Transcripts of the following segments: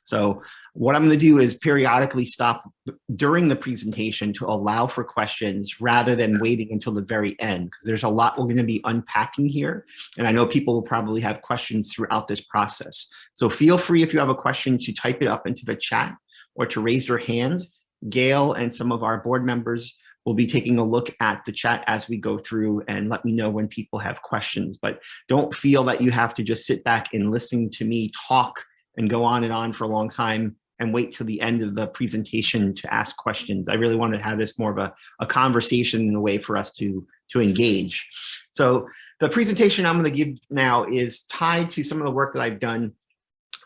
So what I'm going to do is periodically stop during the presentation to allow for questions rather than waiting until the very end, because there's a lot we're going to be unpacking here. And I know people will probably have questions throughout this process. So feel free, if you have a question, to type it up into the chat or to raise your hand. Gail and some of our board members will be taking a look at the chat as we go through and let me know when people have questions. But don't feel that you have to just sit back and listen to me talk and go on for a long time and wait till the end of the presentation to ask questions. I really want to have this more of a conversation in a way for us to engage. So the presentation I'm going to give now is tied to some of the work that I've done.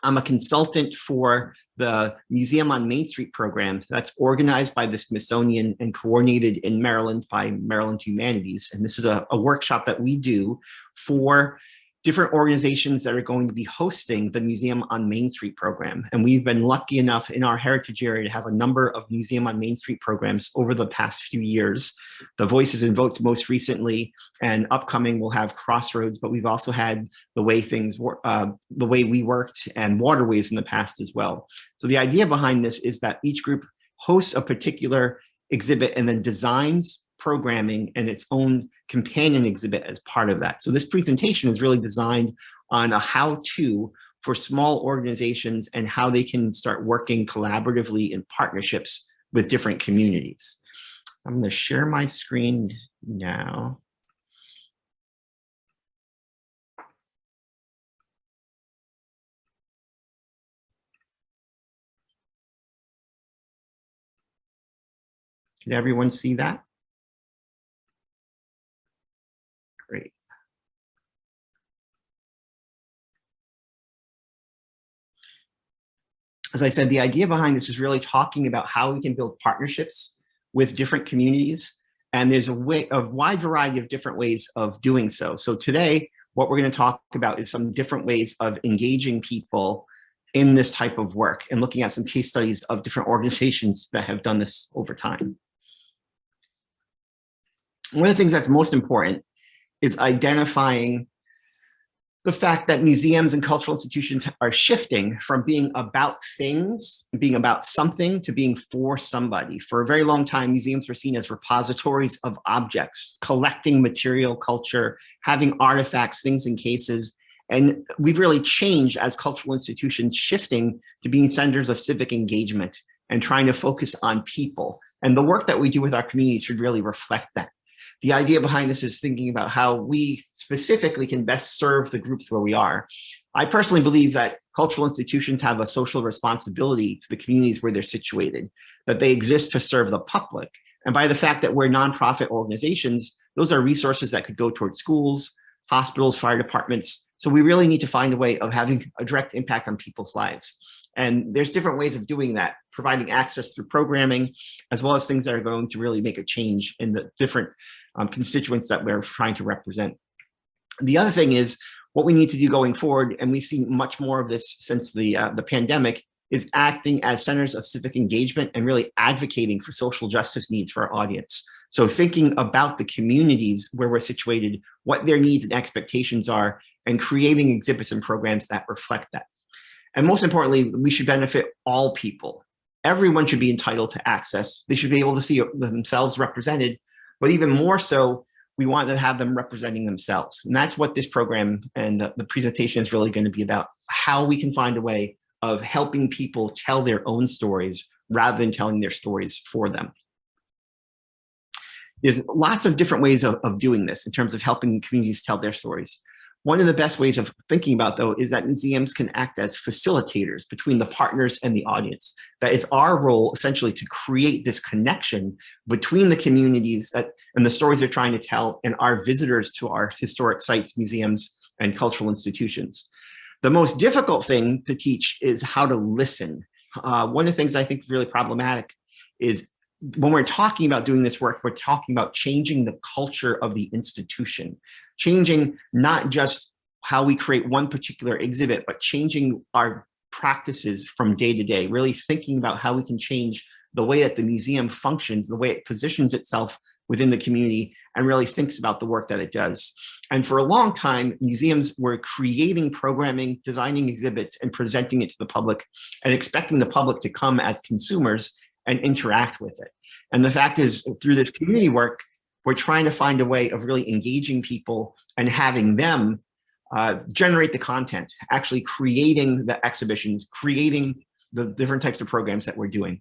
I'm a consultant for the Museum on Main Street program that's organized by the Smithsonian and coordinated in Maryland by Maryland Humanities. And this is a workshop that we do for different organizations that are going to be hosting the Museum on Main Street program. And we've been lucky enough in our heritage area to have a number of Museum on Main Street programs over the past few years. The Voices and Votes most recently, and upcoming we'll have Crossroads, but we've also had the way we worked and Waterways in the past as well. So the idea behind this is that each group hosts a particular exhibit and then designs programming and its own companion exhibit as part of that. So this presentation is really designed on a how-to for small organizations and how they can start working collaboratively in partnerships with different communities. I'm going to share my screen now. Can everyone see that? Great. As I said, the idea behind this is really talking about how we can build partnerships with different communities. And there's a wide variety of different ways of doing so. So today, what we're going to talk about is some different ways of engaging people in this type of work and looking at some case studies of different organizations that have done this over time. One of the things that's most important is identifying the fact that museums and cultural institutions are shifting from being about things, being about something, to being for somebody. For a very long time, museums were seen as repositories of objects, collecting material culture, having artifacts, things and cases. And we've really changed as cultural institutions, shifting to being centers of civic engagement and trying to focus on people. And the work that we do with our communities should really reflect that. The idea behind this is thinking about how we specifically can best serve the groups where we are. I personally believe that cultural institutions have a social responsibility to the communities where they're situated, that they exist to serve the public. And by the fact that we're nonprofit organizations, those are resources that could go towards schools, hospitals, fire departments. So we really need to find a way of having a direct impact on people's lives. And there's different ways of doing that, providing access through programming, as well as things that are going to really make a change in the different constituents that we're trying to represent. The other thing is what we need to do going forward, and we've seen much more of this since the pandemic, is acting as centers of civic engagement and really advocating for social justice needs for our audience. So thinking about the communities where we're situated, what their needs and expectations are, and creating exhibits and programs that reflect that. And most importantly, we should benefit all people. Everyone should be entitled to access. They should be able to see themselves represented, but even more so, we want to have them representing themselves. And that's what this program and the presentation is really going to be about, how we can find a way of helping people tell their own stories rather than telling their stories for them. There's lots of different ways of doing this in terms of helping communities tell their stories. One of the best ways of thinking about, though, is that museums can act as facilitators between the partners and the audience. That it's our role, essentially, to create this connection between the communities and the stories they're trying to tell and our visitors to our historic sites, museums, and cultural institutions. The most difficult thing to teach is how to listen. One of the things I think is really problematic is when we're talking about doing this work, we're talking about changing the culture of the institution, changing not just how we create one particular exhibit, but changing our practices from day to day, really thinking about how we can change the way that the museum functions, the way it positions itself within the community and really thinks about the work that it does. And for a long time, museums were creating programming, designing exhibits, and presenting it to the public and expecting the public to come as consumers and interact with it. And the fact is, through this community work, we're trying to find a way of really engaging people and having them generate the content, actually creating the exhibitions, creating the different types of programs that we're doing.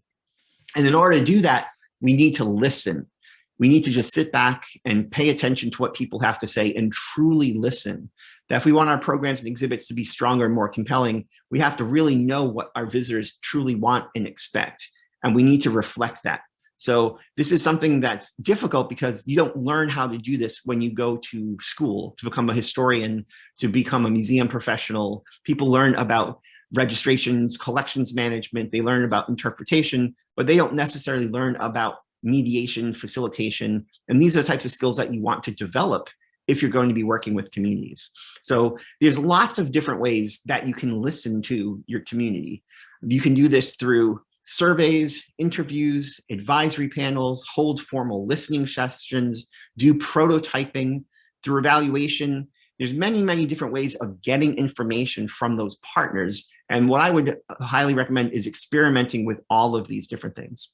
And in order to do that, we need to listen. We need to just sit back and pay attention to what people have to say and truly listen. That if we want our programs and exhibits to be stronger and more compelling, we have to really know what our visitors truly want and expect. And we need to reflect that. So this is something that's difficult because you don't learn how to do this when you go to school to become a historian, to become a museum professional. People learn about registrations, collections management, they learn about interpretation, but they don't necessarily learn about mediation, facilitation. And these are the types of skills that you want to develop if you're going to be working with communities. So there's lots of different ways that you can listen to your community. You can do this through surveys, interviews, advisory panels, hold formal listening sessions, do prototyping, through evaluation. There's many, many different ways of getting information from those partners. And what I would highly recommend is experimenting with all of these different things.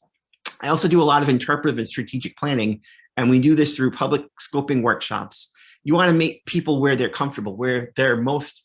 I also do a lot of interpretive and strategic planning, and we do this through public scoping workshops. You want to make people where they're comfortable, where they're most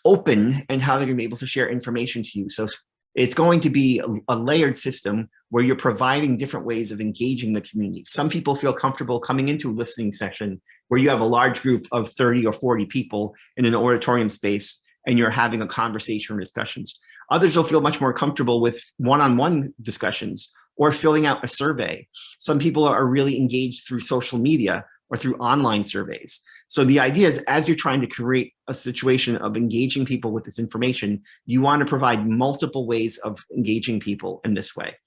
open, and how they're going to be able to share information to you. So it's going to be a layered system where you're providing different ways of engaging the community. Some people feel comfortable coming into a listening session where you have a large group of 30 or 40 people in an auditorium space and you're having a conversation or discussions. Others will feel much more comfortable with one-on-one discussions or filling out a survey. Some people are really engaged through social media or through online surveys. So the idea is, as you're trying to create a situation of engaging people with this information, you want to provide multiple ways of engaging people in this way.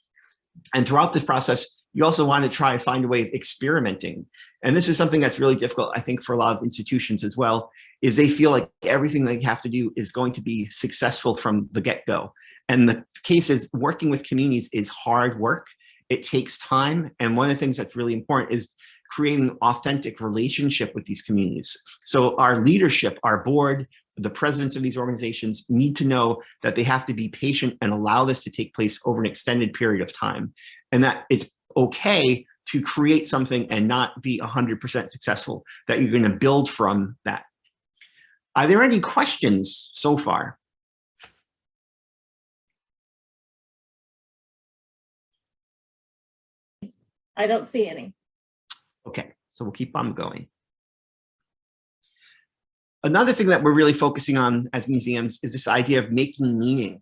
And throughout this process, you also want to try and find a way of experimenting. And this is something that's really difficult, I think, for a lot of institutions as well, is they feel like everything they have to do is going to be successful from the get-go. And the case is, working with communities is hard work. It takes time. And one of the things that's really important is creating authentic relationship with these communities. So our leadership, our board, the presidents of these organizations need to know that they have to be patient and allow this to take place over an extended period of time. And that it's okay to create something and not be 100% successful, that you're going to build from that. Are there any questions so far? I don't see any. Okay, so we'll keep on going. Another thing that we're really focusing on as museums is this idea of making meaning.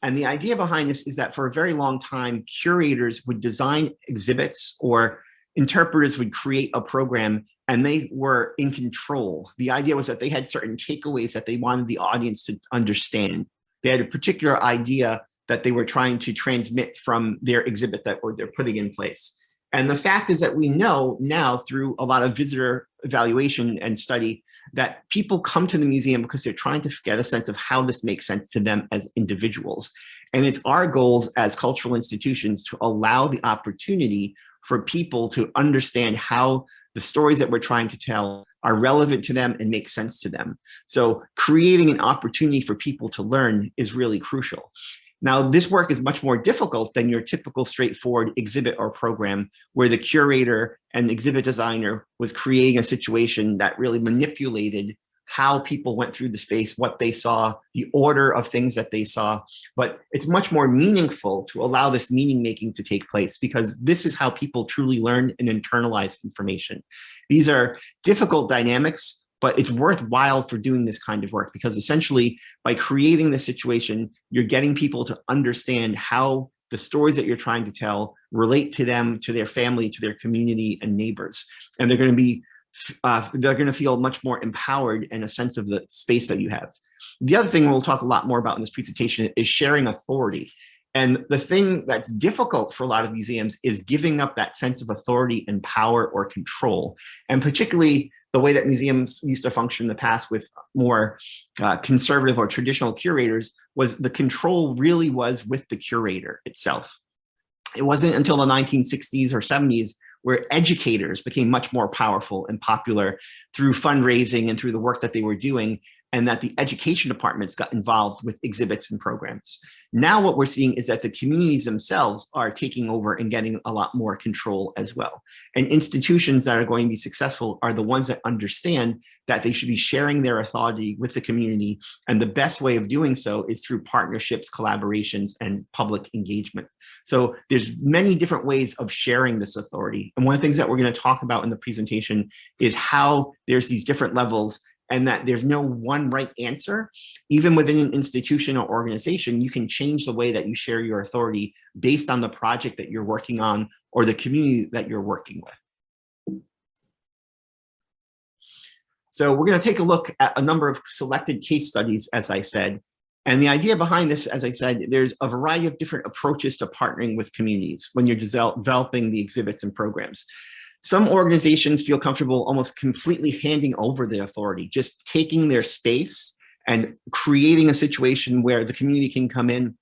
And the idea behind this is that for a very long time, curators would design exhibits or interpreters would create a program and they were in control. The idea was that they had certain takeaways that they wanted the audience to understand. They had a particular idea that they were trying to transmit from their exhibit that they're putting in place. And the fact is that we know now through a lot of visitor evaluation and study that people come to the museum because they're trying to get a sense of how this makes sense to them as individuals. And it's our goals as cultural institutions to allow the opportunity for people to understand how the stories that we're trying to tell are relevant to them and make sense to them. So creating an opportunity for people to learn is really crucial. Now, this work is much more difficult than your typical straightforward exhibit or program where the curator and exhibit designer was creating a situation that really manipulated how people went through the space, what they saw, the order of things that they saw. But it's much more meaningful to allow this meaning making to take place because this is how people truly learn and internalize information. These are difficult dynamics, but it's worthwhile for doing this kind of work because essentially by creating this situation, you're getting people to understand how the stories that you're trying to tell relate to them, to their family, to their community and neighbors. And they're going to feel much more empowered in a sense of the space that you have. The other thing we'll talk a lot more about in this presentation is sharing authority. And the thing that's difficult for a lot of museums is giving up that sense of authority and power or control. And particularly the way that museums used to function in the past with more conservative or traditional curators was the control really was with the curator itself. It wasn't until the 1960s or 70s where educators became much more powerful and popular through fundraising and through the work that they were doing, and that the education departments got involved with exhibits and programs. Now what we're seeing is that the communities themselves are taking over and getting a lot more control as well. And institutions that are going to be successful are the ones that understand that they should be sharing their authority with the community. And the best way of doing so is through partnerships, collaborations, and public engagement. So there's many different ways of sharing this authority. And one of the things that we're going to talk about in the presentation is how there's these different levels, and that there's no one right answer. Even within an institution or organization, you can change the way that you share your authority based on the project that you're working on or the community that you're working with. So we're going to take a look at a number of selected case studies, as I said. And the idea behind this, as I said, there's a variety of different approaches to partnering with communities when you're developing the exhibits and programs. Some organizations feel comfortable almost completely handing over the authority, just taking their space and creating a situation where the community can come in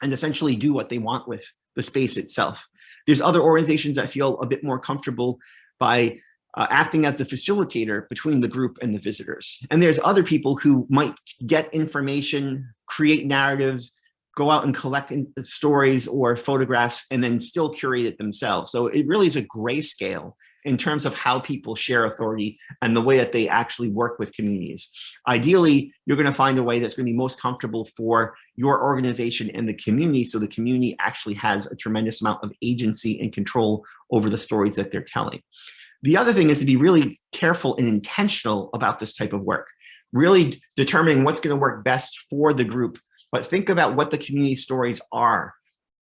and essentially do what they want with the space itself. There's other organizations that feel a bit more comfortable by acting as the facilitator between the group and the visitors. And there's other people who might get information, create narratives, go out and collect stories or photographs, and then still curate it themselves. So it really is a gray scale in terms of how people share authority and the way that they actually work with communities. Ideally, you're going to find a way that's going to be most comfortable for your organization and the community, so the community actually has a tremendous amount of agency and control over the stories that they're telling. The other thing is to be really careful and intentional about this type of work, really determining what's going to work best for the group. But think about what the community stories are,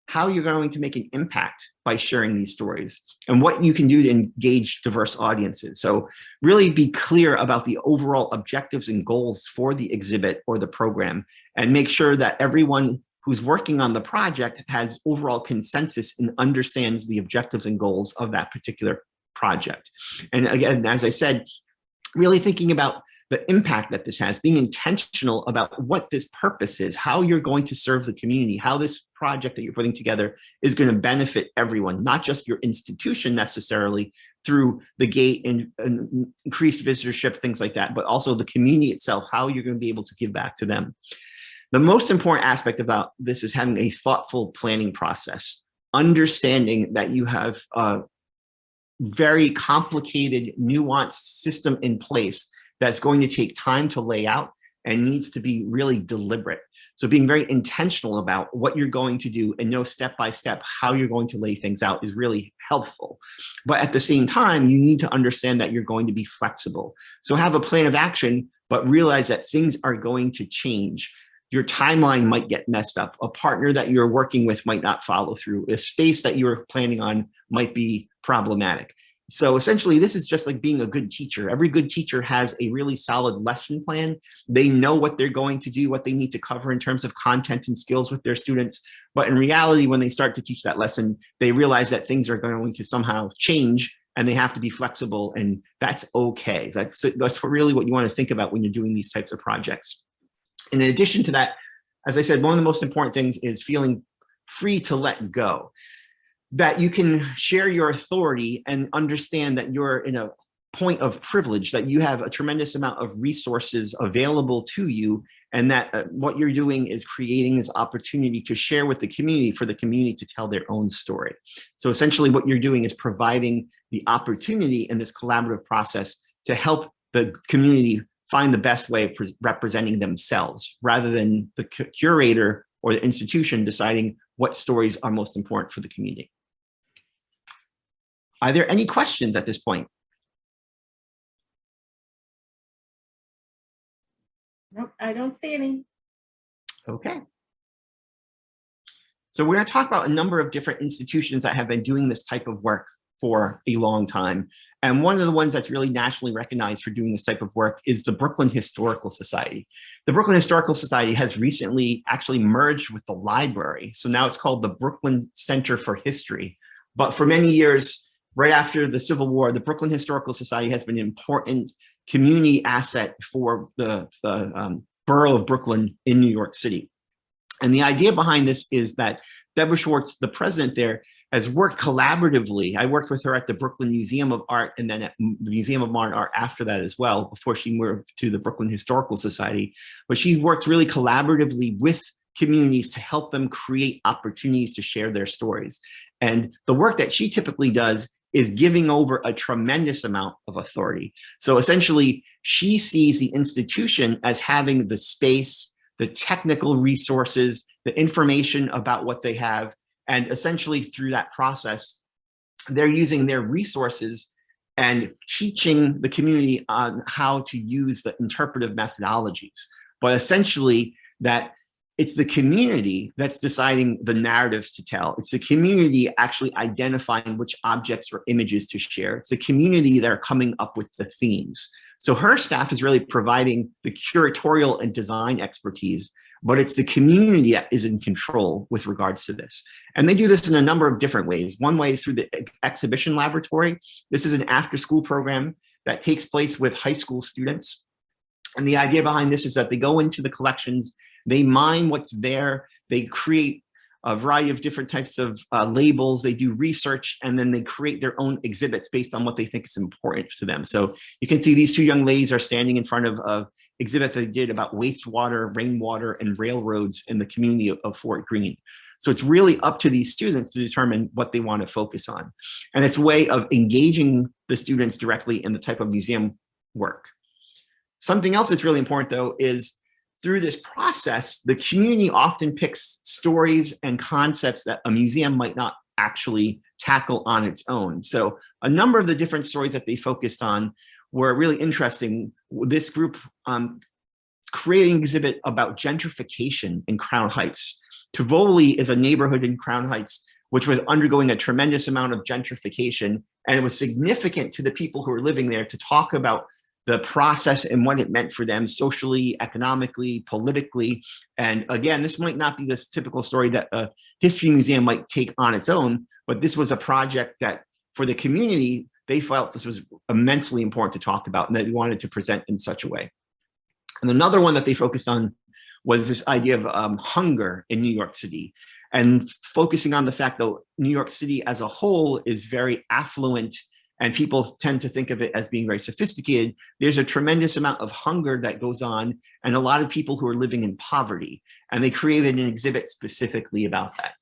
how you're going to make an impact by sharing these stories, and what you can do to engage diverse audiences. So really be clear about the overall objectives and goals for the exhibit or the program, and make sure that everyone who's working on the project has overall consensus and understands the objectives and goals of that particular project. And again, as I said, really thinking about the impact that this has, being intentional about what this purpose is, how you're going to serve the community, how this project that you're putting together is going to benefit everyone, not just your institution necessarily through the gate and increased visitorship, things like that, but also the community itself, how you're going to be able to give back to them. The most important aspect about this is having a thoughtful planning process, understanding that you have a very complicated, nuanced system in place that's going to take time to lay out and needs to be really deliberate. So being very intentional about what you're going to do and know step by step how you're going to lay things out is really helpful. But at the same time, you need to understand that you're going to be flexible. So have a plan of action, but realize that things are going to change. Your timeline might get messed up. A partner that you're working with might not follow through. A space that you're planning on might be problematic. So essentially, this is just like being a good teacher. Every good teacher has a really solid lesson plan. They know what they're going to do, what they need to cover in terms of content and skills with their students. But in reality, when they start to teach that lesson, they realize that things are going to somehow change and they have to be flexible, and that's okay. That's really what you want to think about when you're doing these types of projects. In addition to that, as I said, one of the most important things is feeling free to let go. That you can share your authority and understand that you're in a point of privilege, that you have a tremendous amount of resources available to you, and that what you're doing is creating this opportunity to share with the community for the community to tell their own story. So essentially what you're doing is providing the opportunity in this collaborative process to help the community find the best way of representing themselves, rather than the curator or the institution deciding what stories are most important for the community. Are there any questions at this point? Nope, I don't see any. Okay. So we're going to talk about a number of different institutions that have been doing this type of work for a long time. And one of the ones that's really nationally recognized for doing this type of work is the Brooklyn Historical Society. The Brooklyn Historical Society has recently actually merged with the library. So now it's called the Brooklyn Center for History. But for many years, right after the Civil War, the Brooklyn Historical Society has been an important community asset for the borough of Brooklyn in New York City. And the idea behind this is that Deborah Schwartz, the president there, has worked collaboratively. I worked with her at the Brooklyn Museum of Art and then at the Museum of Modern Art after that as well, before she moved to the Brooklyn Historical Society. But she worked really collaboratively with communities to help them create opportunities to share their stories. And the work that she typically does is giving over a tremendous amount of authority. So essentially, she sees the institution as having the space, the technical resources, the information about what they have. And essentially through that process, they're using their resources and teaching the community on how to use the interpretive methodologies. But essentially that it's the community that's deciding the narratives to tell. It's the community actually identifying which objects or images to share. It's the community that are coming up with the themes. So her staff is really providing the curatorial and design expertise, but it's the community that is in control with regards to this. And they do this in a number of different ways. One way is through the exhibition laboratory. This is an after-school program that takes place with high school students. And the idea behind this is that they go into the collections, they mine what's there, they create a variety of different types of labels, they do research, and then they create their own exhibits based on what they think is important to them. So you can see these two young ladies are standing in front of an exhibit they did about wastewater, rainwater, and railroads in the community of Fort Greene. So it's really up to these students to determine what they want to focus on. And it's a way of engaging the students directly in the type of museum work. Something else that's really important, though, is through this process, the community often picks stories and concepts that a museum might not actually tackle on its own. So a number of the different stories that they focused on were really interesting. This group created an exhibit about gentrification in Crown Heights. Tivoli is a neighborhood in Crown Heights which was undergoing a tremendous amount of gentrification, and it was significant to the people who were living there to talk about the process and what it meant for them socially, economically, politically. And again, this might not be this typical story that a history museum might take on its own, but this was a project that for the community, they felt this was immensely important to talk about and that they wanted to present in such a way. And another one that they focused on was this idea of hunger in New York City, and focusing on the fact that New York City as a whole is very affluent and people tend to think of it as being very sophisticated. There's a tremendous amount of hunger that goes on and a lot of people who are living in poverty. And they created an exhibit specifically about that.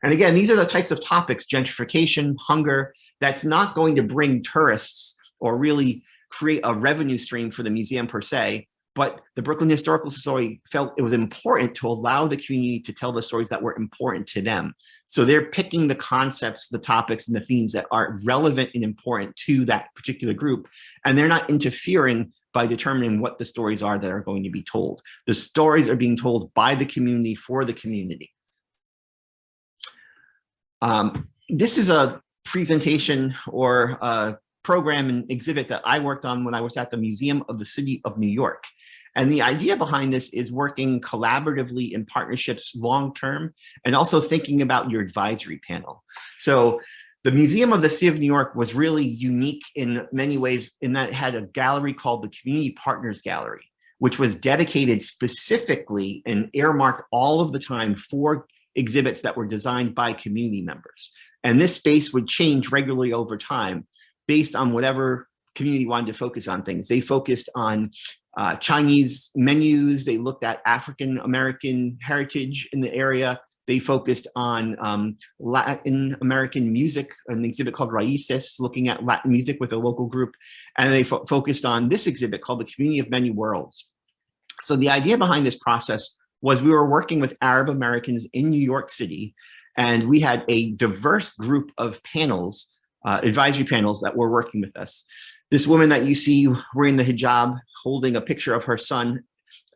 And again, these are the types of topics, gentrification, hunger, that's not going to bring tourists or really create a revenue stream for the museum per se, but the Brooklyn Historical Society felt it was important to allow the community to tell the stories that were important to them. So they're picking the concepts, the topics, and the themes that are relevant and important to that particular group. And they're not interfering by determining what the stories are that are going to be told. The stories are being told by the community for the community. This is a presentation or a program and exhibit that I worked on when I was at the Museum of the City of New York. And the idea behind this is working collaboratively in partnerships long-term and also thinking about your advisory panel. So the Museum of the City of New York was really unique in many ways in that it had a gallery called the Community Partners Gallery, which was dedicated specifically and earmarked all of the time for exhibits that were designed by community members. And this space would change regularly over time based on whatever community wanted to focus on things. They focused on Chinese menus. They looked at African-American heritage in the area. They focused on Latin American music, an exhibit called Raices, looking at Latin music with a local group. And they focused on this exhibit called the Community of Many Worlds. So the idea behind this process was we were working with Arab Americans in New York City, and we had a diverse group of panels, advisory panels that were working with us. This woman that you see wearing the hijab, holding a picture of her son,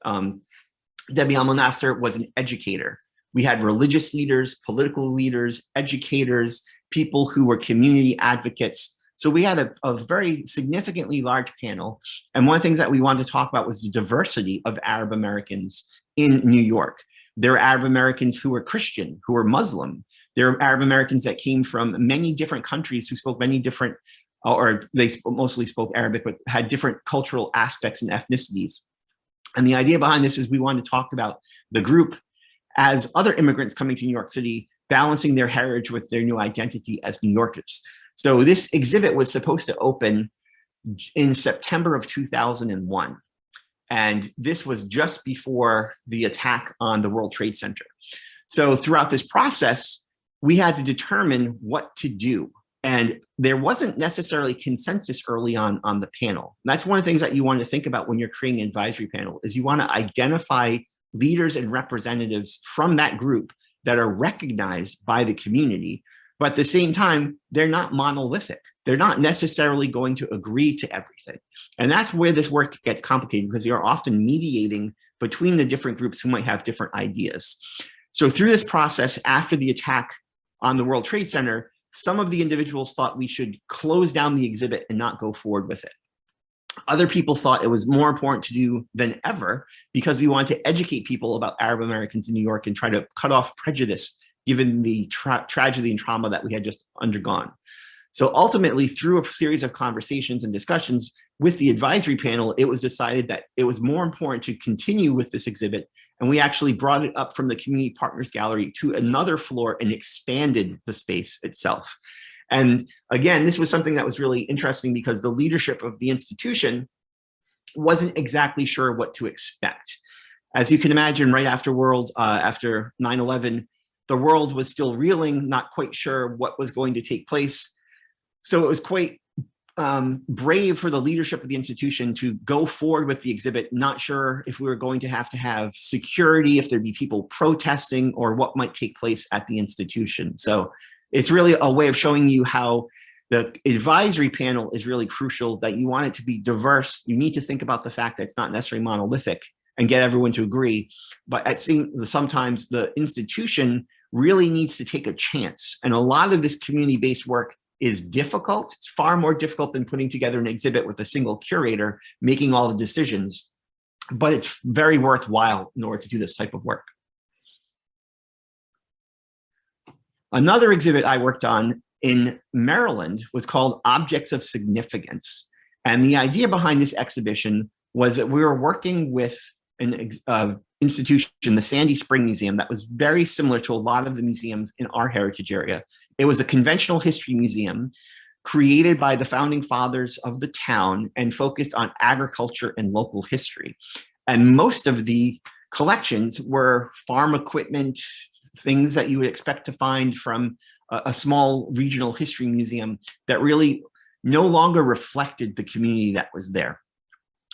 Debbie Al-Monasser, was an educator. We had religious leaders, political leaders, educators, people who were community advocates. So we had a very significantly large panel. And one of the things that we wanted to talk about was the diversity of Arab Americans in New York. There are Arab Americans who were Christian, who were Muslim. There are Arab Americans that came from many different countries who spoke many different, or they mostly spoke Arabic, but had different cultural aspects and ethnicities. And the idea behind this is we wanted to talk about the group as other immigrants coming to New York City, balancing their heritage with their new identity as New Yorkers. So this exhibit was supposed to open in September of 2001. And this was just before the attack on the World Trade Center. So throughout this process, we had to determine what to do. And there wasn't necessarily consensus early on the panel. And that's one of the things that you want to think about when you're creating an advisory panel, is you want to identify leaders and representatives from that group that are recognized by the community, but at the same time, they're not monolithic. They're not necessarily going to agree to everything. And that's where this work gets complicated, because you're often mediating between the different groups who might have different ideas. So through this process, after the attack on the World Trade Center, some of the individuals thought we should close down the exhibit and not go forward with it. Other people thought it was more important to do than ever, because we wanted to educate people about Arab Americans in New York and try to cut off prejudice given the tragedy and trauma that we had just undergone. So ultimately, through a series of conversations and discussions with the advisory panel, it was decided that it was more important to continue with this exhibit. And we actually brought it up from the Community Partners Gallery to another floor and expanded the space itself. And again, this was something that was really interesting, because the leadership of the institution wasn't exactly sure what to expect. As you can imagine, right after 9/11, the world was still reeling, not quite sure what was going to take place. So it was quite brave for the leadership of the institution to go forward with the exhibit, not sure if we were going to have security, if there'd be people protesting, or what might take place at the institution. So it's really a way of showing you how the advisory panel is really crucial, that you want it to be diverse. You need to think about the fact that it's not necessarily monolithic and get everyone to agree. But sometimes the institution really needs to take a chance. And a lot of this community-based work is difficult. It's far more difficult than putting together an exhibit with a single curator making all the decisions, but it's very worthwhile in order to do this type of work. Another exhibit I worked on in Maryland was called Objects of Significance. And the idea behind this exhibition was that we were working with an institution, the Sandy Spring Museum, that was very similar to a lot of the museums in our heritage area. It was a conventional history museum created by the founding fathers of the town and focused on agriculture and local history. And most of the collections were farm equipment, things that you would expect to find from a small regional history museum that really no longer reflected the community that was there.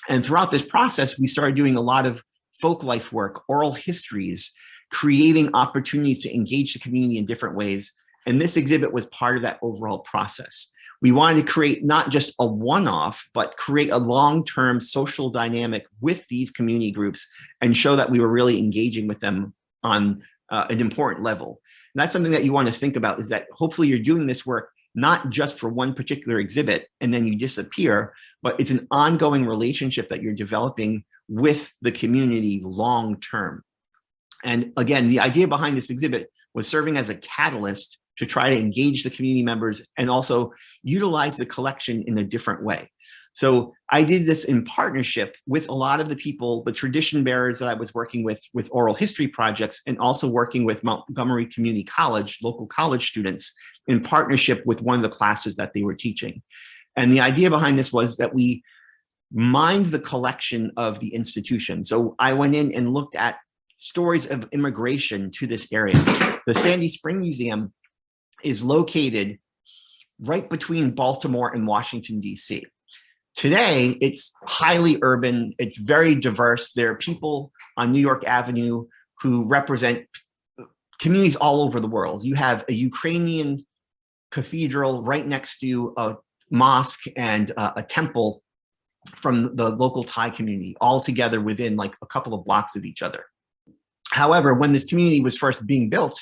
And throughout this process, we started doing a lot of folk life work, oral histories, creating opportunities to engage the community in different ways. And this exhibit was part of that overall process. We wanted to create not just a one-off, but create a long-term social dynamic with these community groups and show that we were really engaging with them on an important level. And that's something that you want to think about, is that hopefully you're doing this work not just for one particular exhibit and then you disappear, but it's an ongoing relationship that you're developing with the community long-term. And again, the idea behind this exhibit was serving as a catalyst to try to engage the community members and also utilize the collection in a different way. So I did this in partnership with a lot of the people, the tradition bearers that I was working with oral history projects, and also working with Montgomery Community College, local college students, in partnership with one of the classes that they were teaching. And the idea behind this was that we mined the collection of the institution. So I went in and looked at stories of immigration to this area. The Sandy Spring Museum is located right between Baltimore and Washington, D.C. Today, it's highly urban, it's very diverse. There are people on New York Avenue who represent communities all over the world. You have a Ukrainian cathedral right next to a mosque and a temple from the local Thai community, all together within like a couple of blocks of each other. However, when this community was first being built,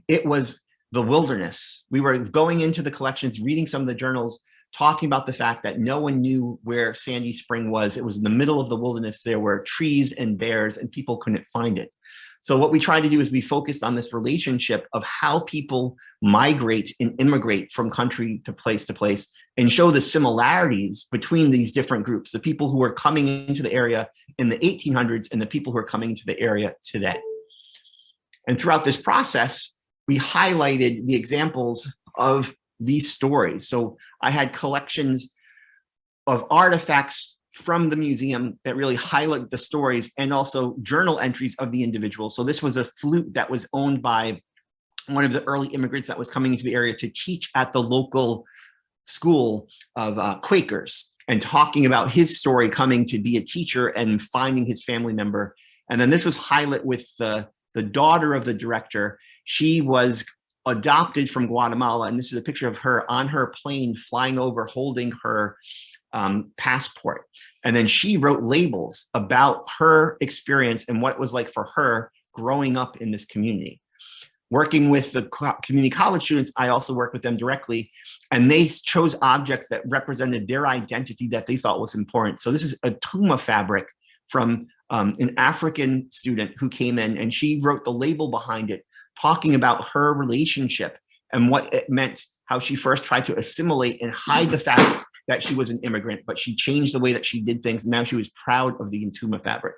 it was the wilderness. We were going into the collections, reading some of the journals, talking about the fact that no one knew where Sandy Spring was. It was in the middle of the wilderness. There were trees and bears and people couldn't find it. So what we tried to do is we focused on this relationship of how people migrate and immigrate from country to place and show the similarities between these different groups, the people who are coming into the area in the 1800s and the people who are coming into the area today. And throughout this process, we highlighted the examples of these stories. So I had collections of artifacts from the museum that really highlight the stories, and also journal entries of the individual. So this was a flute that was owned by one of the early immigrants that was coming into the area to teach at the local school of Quakers, and talking about his story coming to be a teacher and finding his family member. And then this was highlighted with the daughter of the director. She was adopted from Guatemala, and this is a picture of her on her plane flying over holding her passport. And then she wrote labels about her experience and what it was like for her growing up in this community. Working with the community college students, I also worked with them directly, and they chose objects that represented their identity that they thought was important. So this is a tuma fabric from an African student who came in, and she wrote the label behind it, talking about her relationship and what it meant, how she first tried to assimilate and hide the fact that she was an immigrant, but she changed the way that she did things. And now she was proud of the Tuma fabric.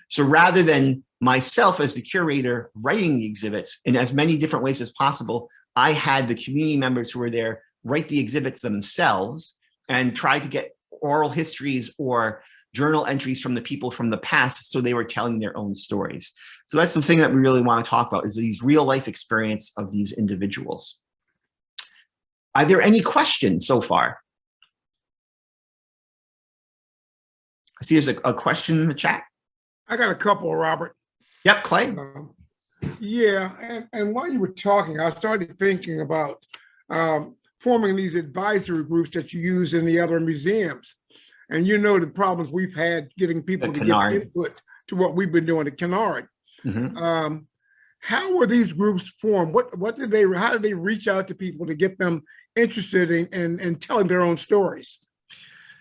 So rather than myself as the curator writing the exhibits in as many different ways as possible, I had the community members who were there write the exhibits themselves and try to get oral histories or journal entries from the people from the past, so they were telling their own stories. So that's the thing that we really want to talk about, is these real life experience of these individuals. Are there any questions so far? I see there's a question in the chat. I got a couple, Robert. Yep, Clay. Yeah, and while you were talking, I started thinking about forming these advisory groups that you use in the other museums. And you know the problems we've had getting people to give input to what we've been doing at Kennard. Mm-hmm. How were these groups formed? How did they reach out to people to get them interested in telling their own stories?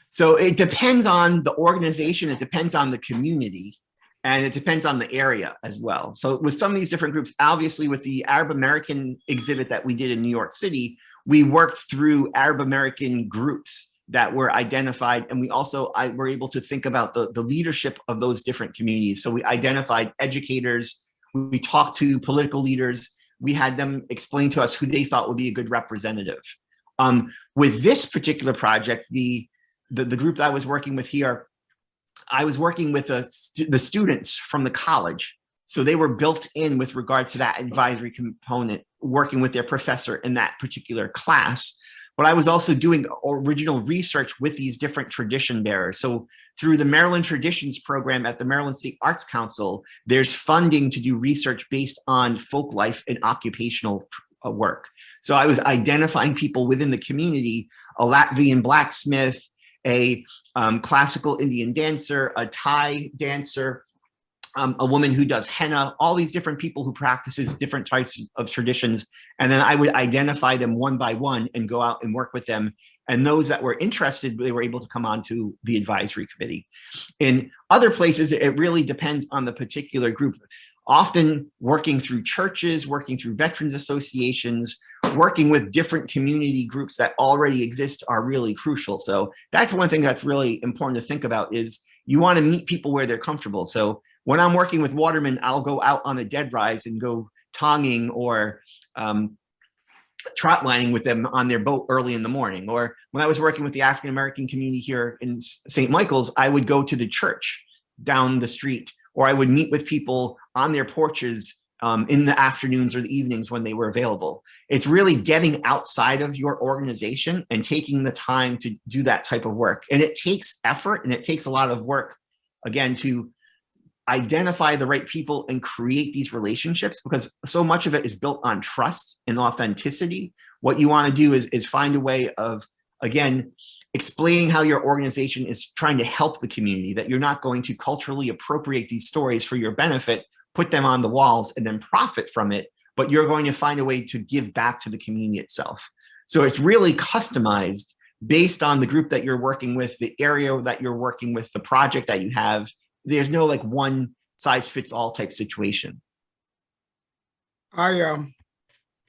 So it depends on the organization, it depends on the community, and it depends on the area as well. So with some of these different groups, obviously with the Arab American exhibit that we did in New York City, we worked through Arab American groups that were identified. And we also were able to think about the leadership of those different communities. So we identified educators, we talked to political leaders, we had them explain to us who they thought would be a good representative. With this particular project, the group that I was working with here, I was working with the students from the college. So they were built in with regard to that advisory component, working with their professor in that particular class. But I was also doing original research with these different tradition bearers. So through the Maryland Traditions Program at the Maryland State Arts Council, there's funding to do research based on folk life and occupational work. So I was identifying people within the community, a Latvian blacksmith, a classical Indian dancer, a Thai dancer, a woman who does henna, all these different people who practices different types of traditions. And then I would identify them one by one and go out and work with them. And those that were interested, they were able to come on to the advisory committee. In other places, it really depends on the particular group. Often working through churches, working through veterans associations, working with different community groups that already exist are really crucial. So that's one thing that's really important to think about, is you want to meet people where they're comfortable. So when I'm working with watermen, I'll go out on a dead rise and go tonging or trot lining with them on their boat early in the morning. Or when I was working with the African-American community here in St. Michael's, I would go to the church down the street, or I would meet with people on their porches in the afternoons or the evenings when they were available. It's really getting outside of your organization and taking the time to do that type of work. And it takes effort and it takes a lot of work, again, to identify the right people and create these relationships, because so much of it is built on trust and authenticity. What you want to do is find a way of, again, explaining how your organization is trying to help the community, that you're not going to culturally appropriate these stories for your benefit, put them on the walls and then profit from it, but you're going to find a way to give back to the community itself. So it's really customized based on the group that you're working with, the area that you're working with, the project that you have. There's no like one size fits all type situation. I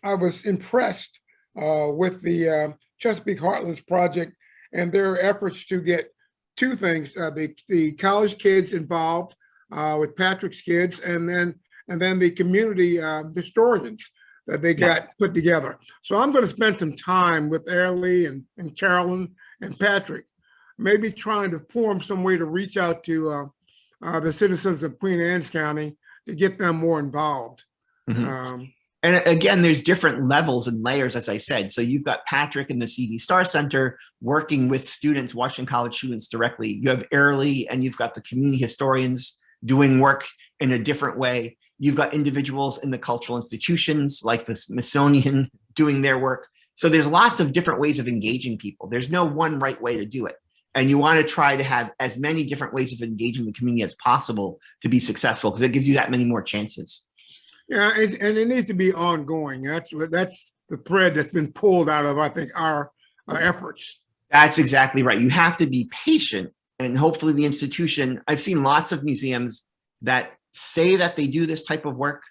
was impressed with the Chesapeake Heartlands project and their efforts to get two things, the college kids involved with Patrick's kids, and then and then the community historians that they got put together. So I'm going to spend some time with Airlie and Carolyn and Patrick, maybe trying to form some way to reach out to the citizens of Queen Anne's County to get them more involved. And again, there's different levels and layers, as I said. So you've got Patrick in the CV Star Center working with students, Washington College students directly. You have Airlie and you've got the community historians doing work in a different way. You've got individuals in the cultural institutions like the Smithsonian doing their work. So there's lots of different ways of engaging people. There's no one right way to do it. And you want to try to have as many different ways of engaging the community as possible to be successful, because it gives you that many more chances. Yeah, and it needs to be ongoing. That's the thread that's been pulled out of, I think, our efforts. That's exactly right. You have to be patient, and hopefully the institution, I've seen lots of museums that say that they do this type of work,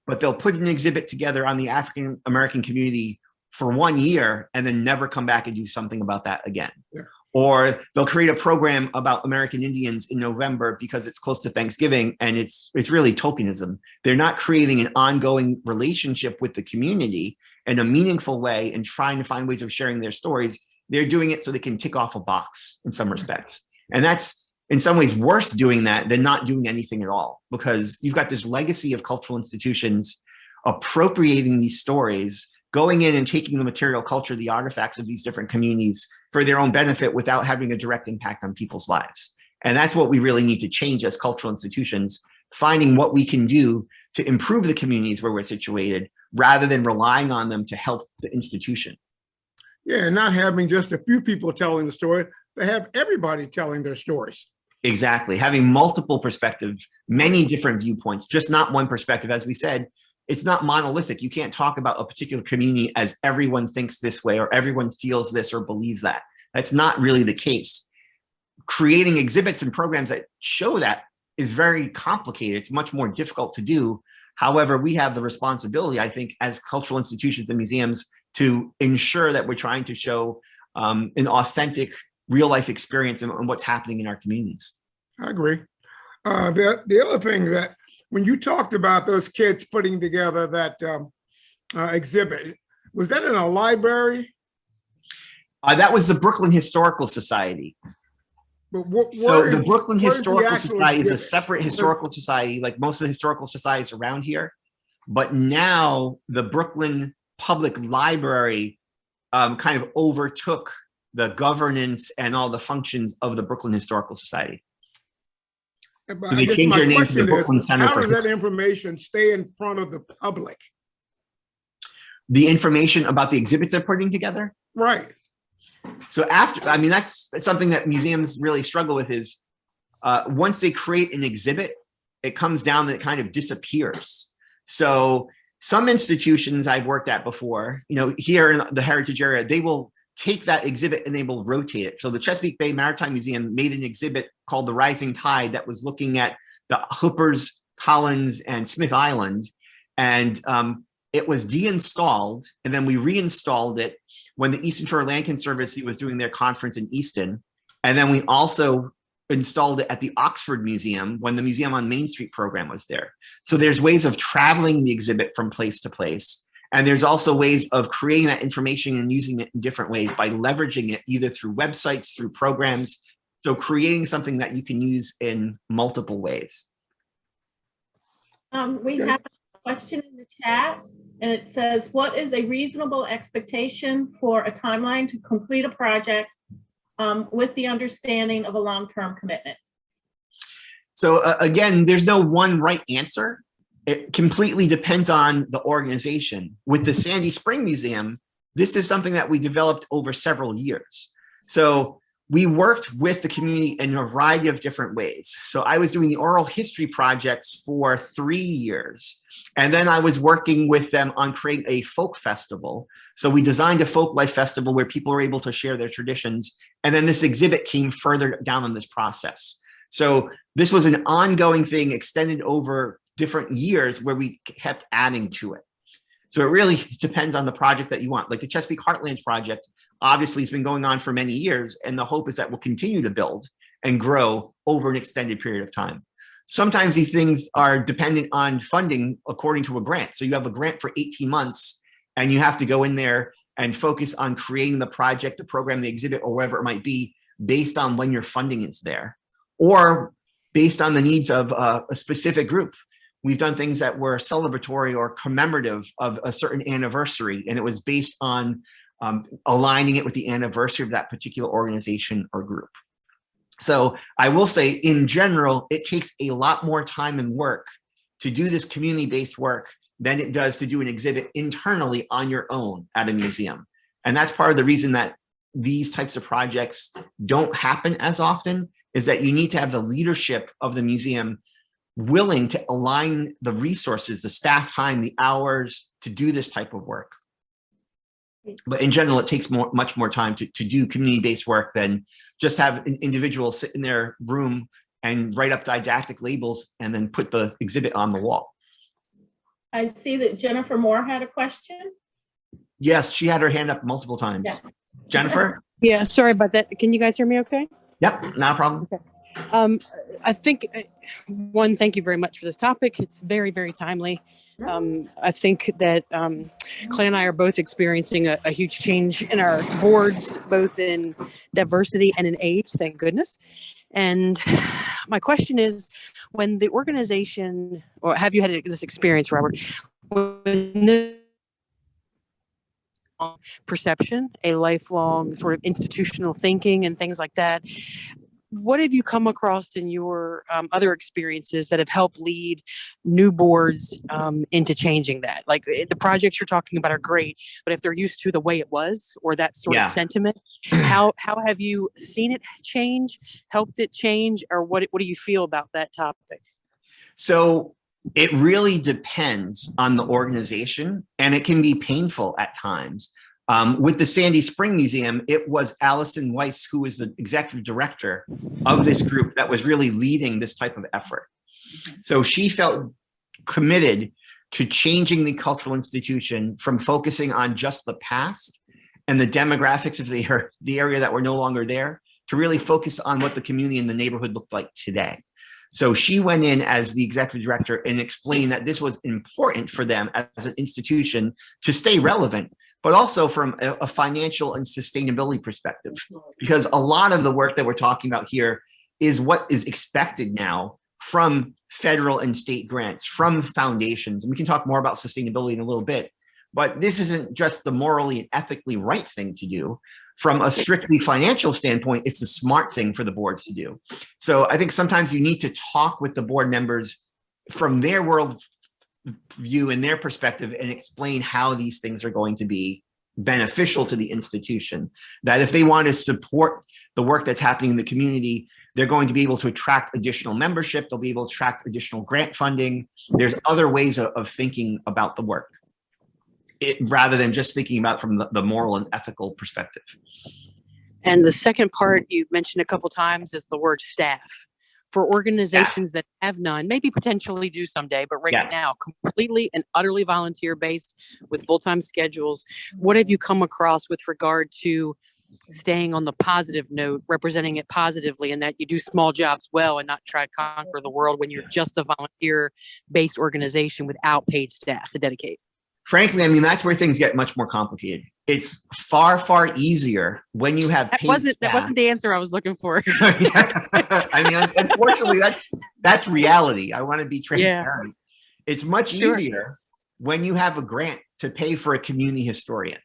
but they'll put an exhibit together on the African American community for 1 year and then never come back and do something about that again. Yeah. Or they'll create a program about American Indians in November because it's close to Thanksgiving, and it's really tokenism. They're not creating an ongoing relationship with the community in a meaningful way and trying to find ways of sharing their stories. They're doing it so they can tick off a box in some respects. And that's in some ways worse doing that than not doing anything at all, because you've got this legacy of cultural institutions appropriating these stories, going in and taking the material culture, the artifacts of these different communities for their own benefit without having a direct impact on people's lives. And that's what we really need to change as cultural institutions, finding what we can do to improve the communities where we're situated rather than relying on them to help the institution. Yeah, not having just a few people telling the story, they have everybody telling their stories. Exactly. Having multiple perspectives, many different viewpoints, just not one perspective. As we said, it's not monolithic. You can't talk about a particular community as everyone thinks this way or everyone feels this or believes that. That's not really the case. Creating exhibits and programs that show that is very complicated. It's much more difficult to do. However, we have the responsibility, I think, as cultural institutions and museums to ensure that we're trying to show an authentic real life experience and what's happening in our communities. I agree. The other thing that when you talked about those kids putting together that exhibit, was that in a library? That was the Brooklyn Historical Society. But So the Brooklyn where's the Historical actual Society is a exhibit? separate historical society, like most of the historical societies around here. But now the Brooklyn Public Library kind of overtook the governance and all the functions of the Brooklyn Historical Society. But So I they guess changed my their name to the question is, Brooklyn Center how for does that information stay in front of the public? the information about the exhibits they're putting together. Right. So after, I mean, that's something that museums really struggle with is once they create an exhibit, it comes down that it kind of disappears. So some institutions I've worked at before, you know, here in the Heritage area, they will take that exhibit and they will rotate it. So the Chesapeake Bay Maritime Museum made an exhibit called The Rising Tide that was looking at the Hoopers, Collins, and Smith Island. And it was deinstalled, and then we reinstalled it when the Eastern Shore Land Conservancy was doing their conference in Easton. And then we also installed it at the Oxford Museum when the Museum on Main Street program was there. So there's ways of traveling the exhibit from place to place. And there's also ways of creating that information and using it in different ways by leveraging it either through websites, through programs. So creating something that you can use in multiple ways. We have a question in the chat, and it says, what is a reasonable expectation for a timeline to complete a project with the understanding of a long-term commitment? So again, there's no one right answer. It completely depends on the organization. With the Sandy Spring Museum, this is something that we developed over several years. So we worked with the community in a variety of different ways. So I was doing the oral history projects for 3 years. And then I was working with them on creating a folk festival. So we designed a folk life festival where people were able to share their traditions. And then this exhibit came further down on this process. So this was an ongoing thing extended over different years where we kept adding to it. So it really depends on the project that you want. Like the Chesapeake Heartlands project, obviously has been going on for many years, and the hope is that we'll continue to build and grow over an extended period of time. sometimes these things are dependent on funding according to a grant. So you have a grant for 18 months and you have to go in there and focus on creating the project, the program, the exhibit, or whatever it might be based on when your funding is there, or based on the needs of a specific group. We've done things that were celebratory or commemorative of a certain anniversary, and it was based on aligning it with the anniversary of that particular organization or group. So I will say, in general, it takes a lot more time and work to do this community-based work than it does to do an exhibit internally on your own at a museum. And that's part of the reason that these types of projects don't happen as often, is that you need to have the leadership of the museum willing to align the resources, the staff time, the hours to do this type of work. But in general, it takes much more time to do community-based work than just have an individual sit in their room and write up didactic labels and then put the exhibit on the wall. I see that Jennifer Moore had a question. Yes, she had her hand up multiple times. Yeah. Jennifer? Yeah, sorry about that. Can you guys hear me okay? Yep, not a problem. I think, one, thank you very much for this topic. It's very, very timely. I think that Clay and I are both experiencing a huge change in our boards, both in diversity and in age, thank goodness. And my question is, when the organization, or have you had this experience, Robert, when the perception, a lifelong sort of institutional thinking and things like that, what have you come across in your other experiences that have helped lead new boards into changing that? Like the projects you're talking about are great, but if they're used to the way it was or that sort of sentiment, how have you seen it change, helped it change, or what do you feel about that topic? So it really depends on the organization, and it can be painful at times. With the Sandy Spring Museum, it was Allison Weiss, who was the executive director of this group, that was really leading this type of effort. So she felt committed to changing the cultural institution from focusing on just the past and the demographics of the area that were no longer there, to really focus on what the community and the neighborhood looked like today. So she went in as the executive director and explained that this was important for them as an institution to stay relevant, but also from a financial and sustainability perspective, because a lot of the work that we're talking about here is what is expected now from federal and state grants, from foundations. And we can talk more about sustainability in a little bit, but this isn't just the morally and ethically right thing to do. From a strictly financial standpoint, it's the smart thing for the boards to do. So I think sometimes you need to talk with the board members from their world view and their perspective and explain how these things are going to be beneficial to the institution. That if they want to support the work that's happening in the community, they're going to be able to attract additional membership, they'll be able to attract additional grant funding. There's other ways of thinking about the work, rather than just thinking about from the moral and ethical perspective. And the second part you mentioned a couple times is the word staff. For organizations that have none, maybe potentially do someday, but right now, completely and utterly volunteer based with full-time schedules, what have you come across with regard to staying on the positive note, representing it positively, and that you do small jobs well and not try to conquer the world when you're just a volunteer-based organization without paid staff to dedicate? Frankly, I mean, that's where things get much more complicated. It's far, far easier when you have paid staff. That wasn't the answer I was looking for. I mean, unfortunately, that's reality. I want to be transparent. Yeah. It's much easier when you have a grant to pay for a community historian,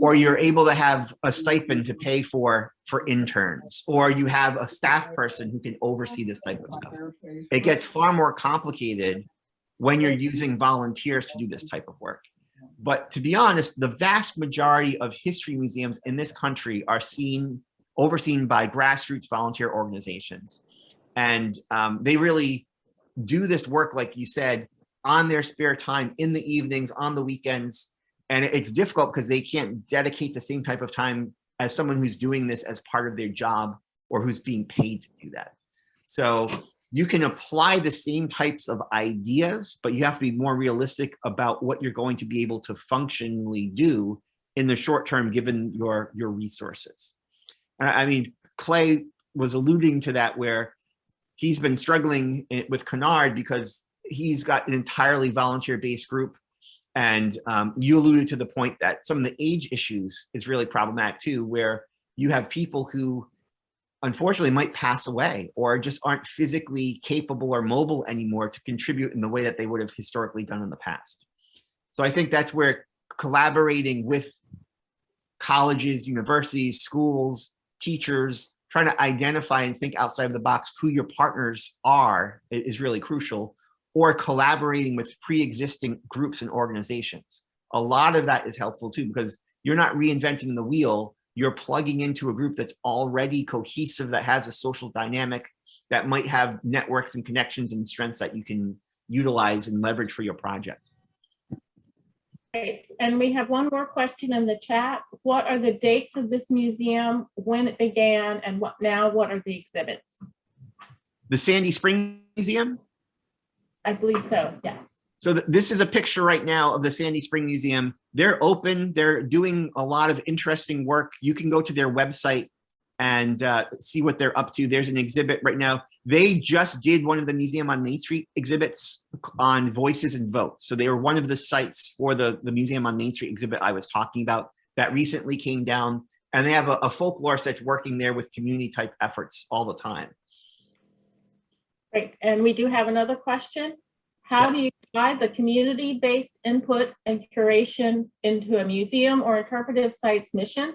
or you're able to have a stipend to pay for interns, or you have a staff person who can oversee this type of stuff. It gets far more complicated when you're using volunteers to do this type of work. But to be honest, the vast majority of history museums in this country are overseen by grassroots volunteer organizations. And they really do this work, like you said, on their spare time, in the evenings, on the weekends. And it's difficult because they can't dedicate the same type of time as someone who's doing this as part of their job or who's being paid to do that. So you can apply the same types of ideas, but you have to be more realistic about what you're going to be able to functionally do in the short term, given your resources. I mean, Clay was alluding to that, where he's been struggling with Kennard because he's got an entirely volunteer-based group. And you alluded to the point that some of the age issues is really problematic too, where you have people who unfortunately might pass away or just aren't physically capable or mobile anymore to contribute in the way that they would have historically done in the past. So I think that's where collaborating with colleges, universities, schools, teachers, trying to identify and think outside of the box who your partners are is really crucial, or collaborating with pre-existing groups and organizations. A lot of that is helpful too, because you're not reinventing the wheel, you're plugging into a group that's already cohesive, that has a social dynamic, that might have networks and connections and strengths that you can utilize and leverage for your project. Great. And we have one more question in the chat. What are the dates of this museum, when it began, and what are the exhibits? The Sandy Spring Museum? I believe so, yes. So this is a picture right now of the Sandy Spring Museum. They're open, they're doing a lot of interesting work. You can go to their website and see what they're up to. There's an exhibit right now. They just did one of the Museum on Main Street exhibits on voices and votes. So they were one of the sites for the Museum on Main Street exhibit I was talking about that recently came down. And they have a folklore that's working there with community type efforts all the time. Great. And we do have another question. How do you guide the community-based input and curation into a museum or interpretive site's mission?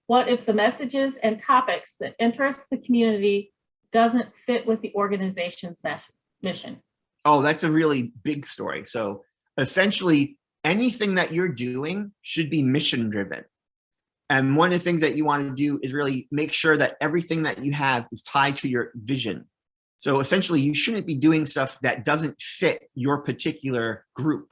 What if the messages and topics that interest the community doesn't fit with the organization's mission? Oh, that's a really big story. So essentially, anything that you're doing should be mission driven. And one of the things that you want to do is really make sure that everything that you have is tied to your vision. So essentially, you shouldn't be doing stuff that doesn't fit your particular group.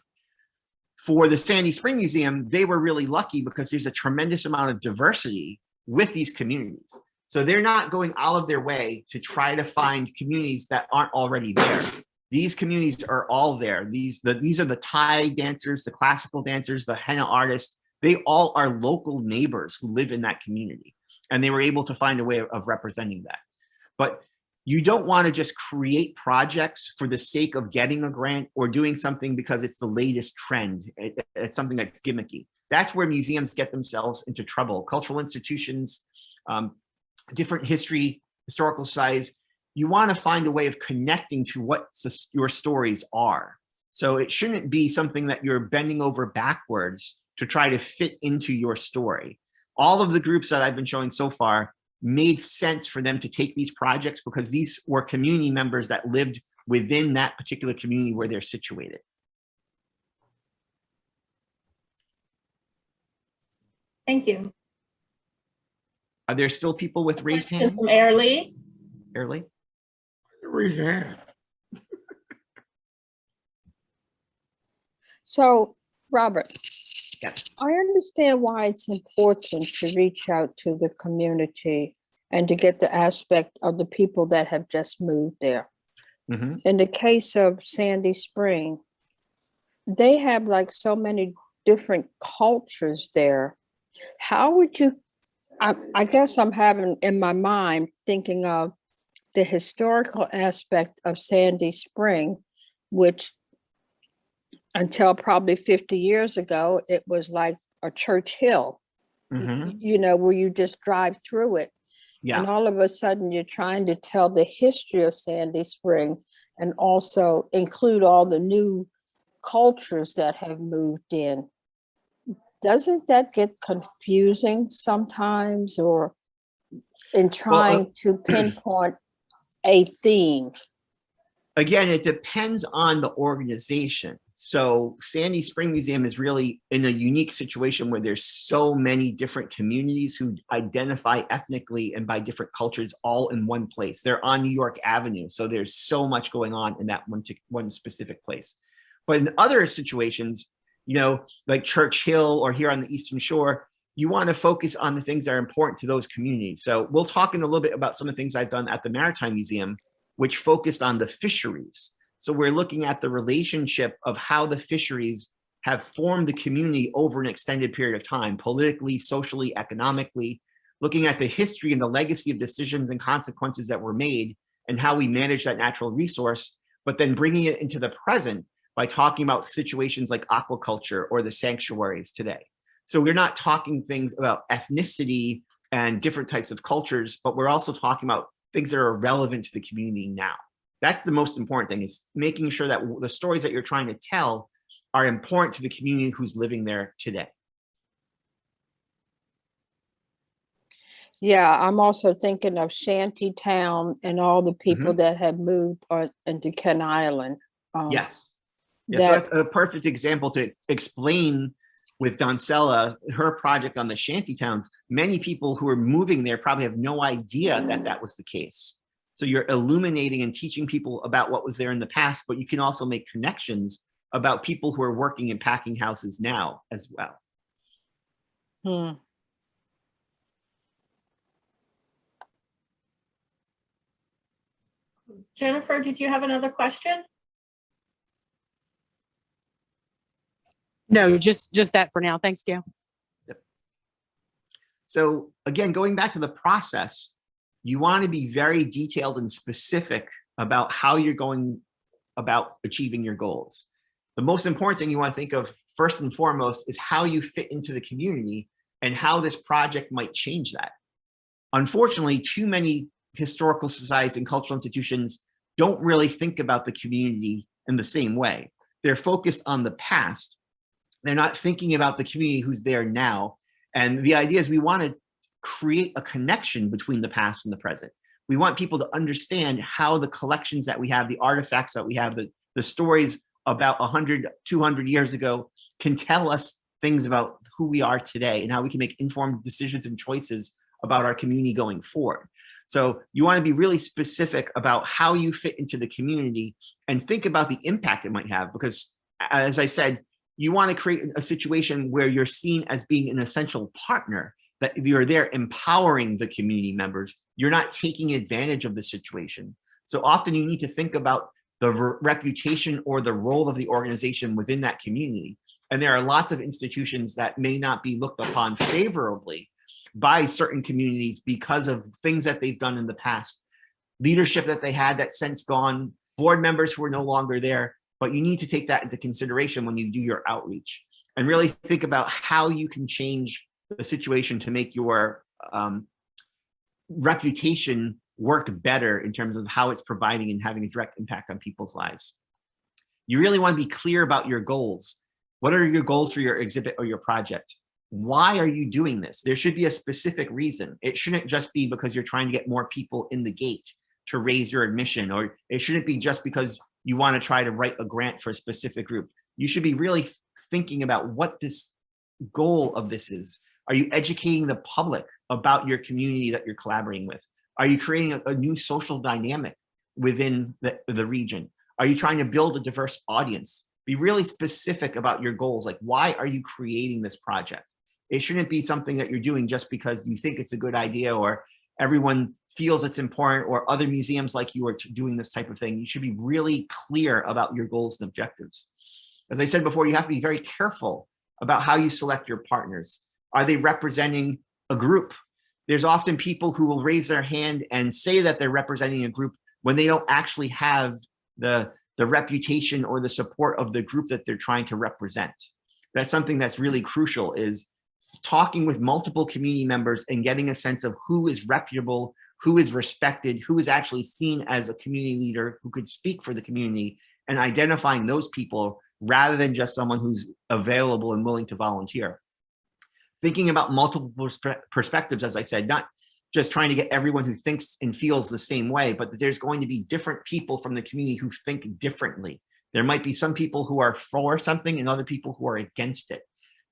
For the Sandy Spring Museum, they were really lucky because there's a tremendous amount of diversity with these communities. So they're not going out of their way to try to find communities that aren't already there. These communities are all there. These are the Thai dancers, the classical dancers, the henna artists. They all are local neighbors who live in that community. And they were able to find a way of representing that. But you don't want to just create projects for the sake of getting a grant or doing something because it's the latest trend. It's something that's gimmicky. That's where museums get themselves into trouble. Cultural institutions, different historical size, you want to find a way of connecting to what your stories are. So it shouldn't be something that you're bending over backwards to try to fit into your story. All of the groups that I've been showing so far made sense for them to take these projects because these were community members that lived within that particular community where they're situated. Thank you. Are there still people with raised Question hands? from Airly. Early? Raise your hand. So, Robert, Yes. I understand why it's important to reach out to the community and to get the aspect of the people that have just moved there. Mm-hmm. In the case of Sandy Spring, they have like so many different cultures there. How would you, I guess I'm having in my mind thinking of the historical aspect of Sandy Spring, which until probably 50 years ago, it was like a church hill, Mm-hmm. you know, where you just drive through it. Yeah. And all of a sudden you're trying to tell the history of Sandy Spring and also include all the new cultures that have moved in. Doesn't that get confusing sometimes, or in trying to pinpoint a theme? Again, it depends on the organization. So Sandy Spring Museum is really in a unique situation where there's so many different communities who identify ethnically and by different cultures all in one place. They're on New York Avenue. So there's so much going on in that one specific place. But in other situations, you know, like Church Hill or here on the Eastern Shore, you want to focus on the things that are important to those communities. So we'll talk in a little bit about some of the things I've done at the Maritime Museum, which focused on the fisheries. So we're looking at the relationship of how the fisheries have formed the community over an extended period of time, politically, socially, economically, looking at the history and the legacy of decisions and consequences that were made, and how we manage that natural resource, but then bringing it into the present by talking about situations like aquaculture or the sanctuaries today. So we're not talking things about ethnicity and different types of cultures, but we're also talking about things that are relevant to the community now. That's the most important thing, is making sure that the stories that you're trying to tell are important to the community who's living there today. Yeah, I'm also thinking of Shantytown and all the people that have moved into Ken Island. Yes. Yeah, so That, that's a perfect example to explain with Doncella, her project on the shantytowns. Many people who are moving there probably have no idea that that was the case. So you're illuminating and teaching people about what was there in the past, but you can also make connections about people who are working in packing houses now as well. Jennifer, did you have another question? No, just that for now. Thanks, Gail. So again, going back to the process, you want to be very detailed and specific about how you're going about achieving your goals. The most important thing you want to think of first and foremost is how you fit into the community and how this project might change that. Unfortunately, too many historical societies and cultural institutions don't really think about the community in the same way. They're focused on the past. They're not thinking about the community who's there now. And the idea is we want to create a connection between the past and the present. We want people to understand how the collections that we have, the artifacts that we have, the stories about 100, 200 years ago can tell us things about who we are today and how we can make informed decisions and choices about our community going forward. So you want to be really specific about how you fit into the community and think about the impact it might have, because as I said, you want to create a situation where you're seen as being an essential partner, that you're there empowering the community members. You're not taking advantage of the situation. So often you need to think about the reputation or the role of the organization within that community. And there are lots of institutions that may not be looked upon favorably by certain communities because of things that they've done in the past, leadership that they had that's since gone, board members who are no longer there. But you need to take that into consideration when you do your outreach and really think about how you can change the situation to make your reputation work better in terms of how it's providing and having a direct impact on people's lives. You really want to be clear about your goals. What are your goals for your exhibit or your project? Why are you doing this? There should be a specific reason. It shouldn't just be because you're trying to get more people in the gate to raise your admission, or it shouldn't be just because you want to try to write a grant for a specific group. You should be really thinking about what this goal of this is. Are you educating the public about your community that you're collaborating with? Are you creating a new social dynamic within the region? Are you trying to build a diverse audience? Be really specific about your goals. Like, why are you creating this project? It shouldn't be something that you're doing just because you think it's a good idea or everyone feels it's important or other museums like you are doing this type of thing. You should be really clear about your goals and objectives. As I said before, you have to be very careful about how you select your partners. Are they representing a group? There's often people who will raise their hand and say that they're representing a group when they don't actually have the reputation or the support of the group that they're trying to represent. That's something that's really crucial, is talking with multiple community members and getting a sense of who is reputable, who is respected, who is actually seen as a community leader who could speak for the community, and identifying those people rather than just someone who's available and willing to volunteer. Thinking about multiple perspectives, as I said, not just trying to get everyone who thinks and feels the same way, but that there's going to be different people from the community who think differently. There might be some people who are for something and other people who are against it.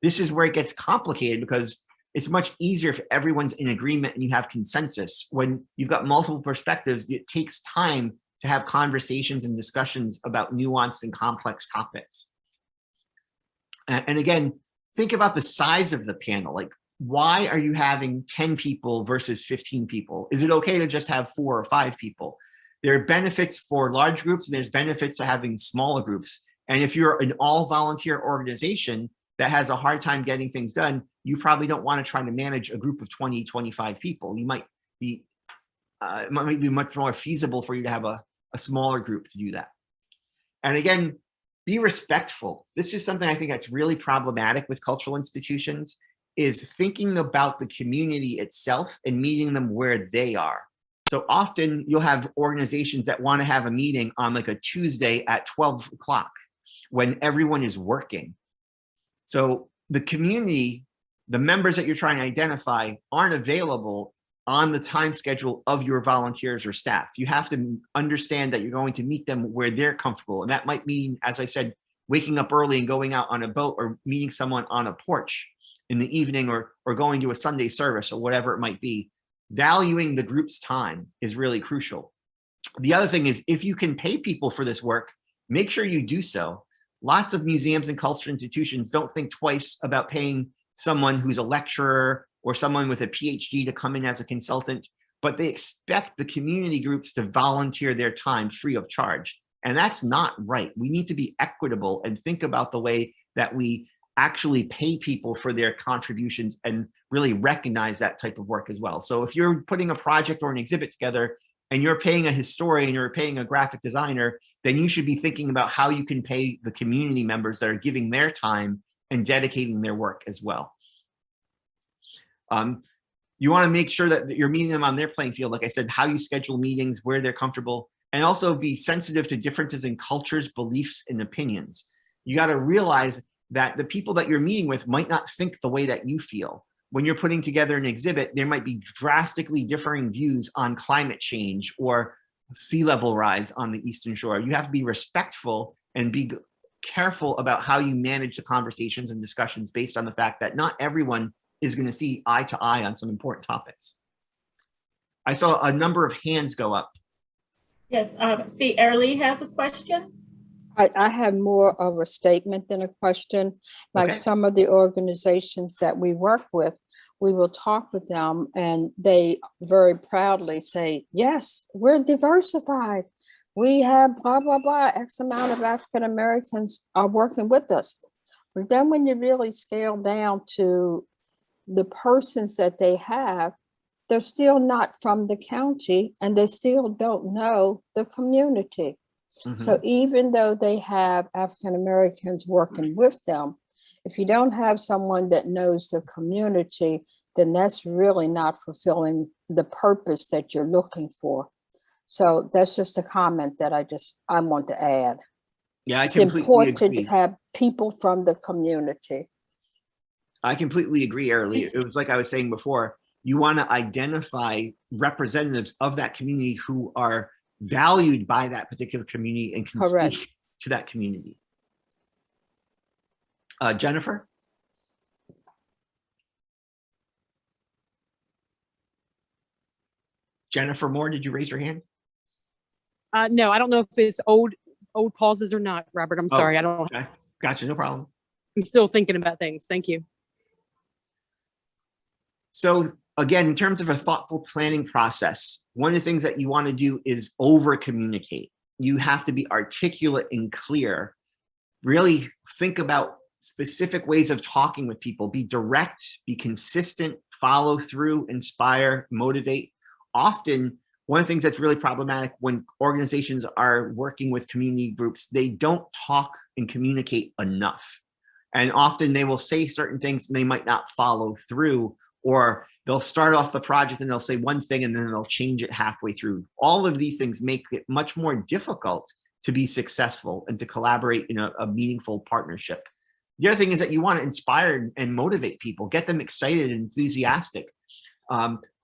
This is where it gets complicated, because it's much easier if everyone's in agreement and you have consensus. When you've got multiple perspectives, it takes time to have conversations and discussions about nuanced and complex topics. And again, think about the size of the panel. Like, why are you having 10 people versus 15 people? Is it okay to just have 4 or 5 people? There are benefits for large groups and there's benefits to having smaller groups. And if you're an all volunteer organization that has a hard time getting things done, you probably don't want to try to manage a group of 20, 25 people. You might be it might be much more feasible for you to have a smaller group to do that. And again, be respectful. This is something I think that's really problematic with cultural institutions, is thinking about the community itself and meeting them where they are. So often you'll have organizations that want to have a meeting on like a Tuesday at 12 o'clock when everyone is working. So the community, the members that you're trying to identify aren't available on the time schedule of your volunteers or staff. You have to understand that you're going to meet them where they're comfortable. And that might mean, as I said, waking up early and going out on a boat, or meeting someone on a porch in the evening, or going to a Sunday service, or whatever it might be. Valuing the group's time is really crucial. The other thing is, if you can pay people for this work, make sure you do so. Lots of museums and cultural institutions don't think twice about paying someone who's a lecturer or someone with a PhD to come in as a consultant, but they expect the community groups to volunteer their time free of charge. And that's not right. We need to be equitable and think about the way that we actually pay people for their contributions and really recognize that type of work as well. So if you're putting a project or an exhibit together and you're paying a historian or paying a graphic designer, then you should be thinking about how you can pay the community members that are giving their time and dedicating their work as well. You want to make sure that you're meeting them on their playing field. Like I said, how you schedule meetings, where they're comfortable, and also be sensitive to differences in cultures, beliefs, and opinions. You got to realize that the people that you're meeting with might not think the way that you feel. When you're putting together an exhibit, there might be drastically differing views on climate change or sea level rise on the Eastern Shore. You have to be respectful and be careful about how you manage the conversations and discussions based on the fact that not everyone is going to see eye to eye on some important topics. I saw a number of hands go up. Yes, see, Arlie has a question. I have more of a statement than a question. Like Okay. some of the organizations that we work with, we will talk with them and they very proudly say, yes, we're diversified. We have blah, blah, blah, X amount of African Americans are working with us. But then when you really scale down to the persons that they have, they're still not from the county and they still don't know the community. So even though they have African Americans working with them, if you don't have someone that knows the community, then that's really not fulfilling the purpose that you're looking for. So that's just a comment that I want to add. Yeah, I It's completely important agree. to have people from the community. I completely agree, Arlie. It was like I was saying before, you want to identify representatives of that community who are valued by that particular community and can Correct. speak to that community. Jennifer? Jennifer Moore, did you raise your hand? No, I don't know if it's old pauses or not, Robert. I'm Oh. sorry. I'm Okay, gotcha, no problem. still thinking about things. Thank you. So again, in terms of a thoughtful planning process, one of the things that you want to do is over communicate. You have to be articulate and clear. Really think about specific ways of talking with people. Be direct, be consistent, follow through, inspire, motivate. Often, one of the things that's really problematic when organizations are working with community groups, they don't talk and communicate enough. And often they will say certain things and they might not follow through, or they'll start off the project and they'll say one thing and then they'll change it halfway through. All of these things make it much more difficult to be successful and to collaborate in a meaningful partnership. The other thing is that you want to inspire and motivate people, get them excited and enthusiastic.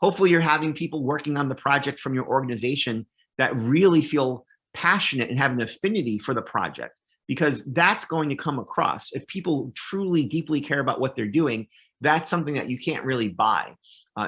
Hopefully you're having people working on the project from your organization that really feel passionate and have an affinity for the project, because that's going to come across. If people truly deeply care about what they're doing, that's something that you can't really buy.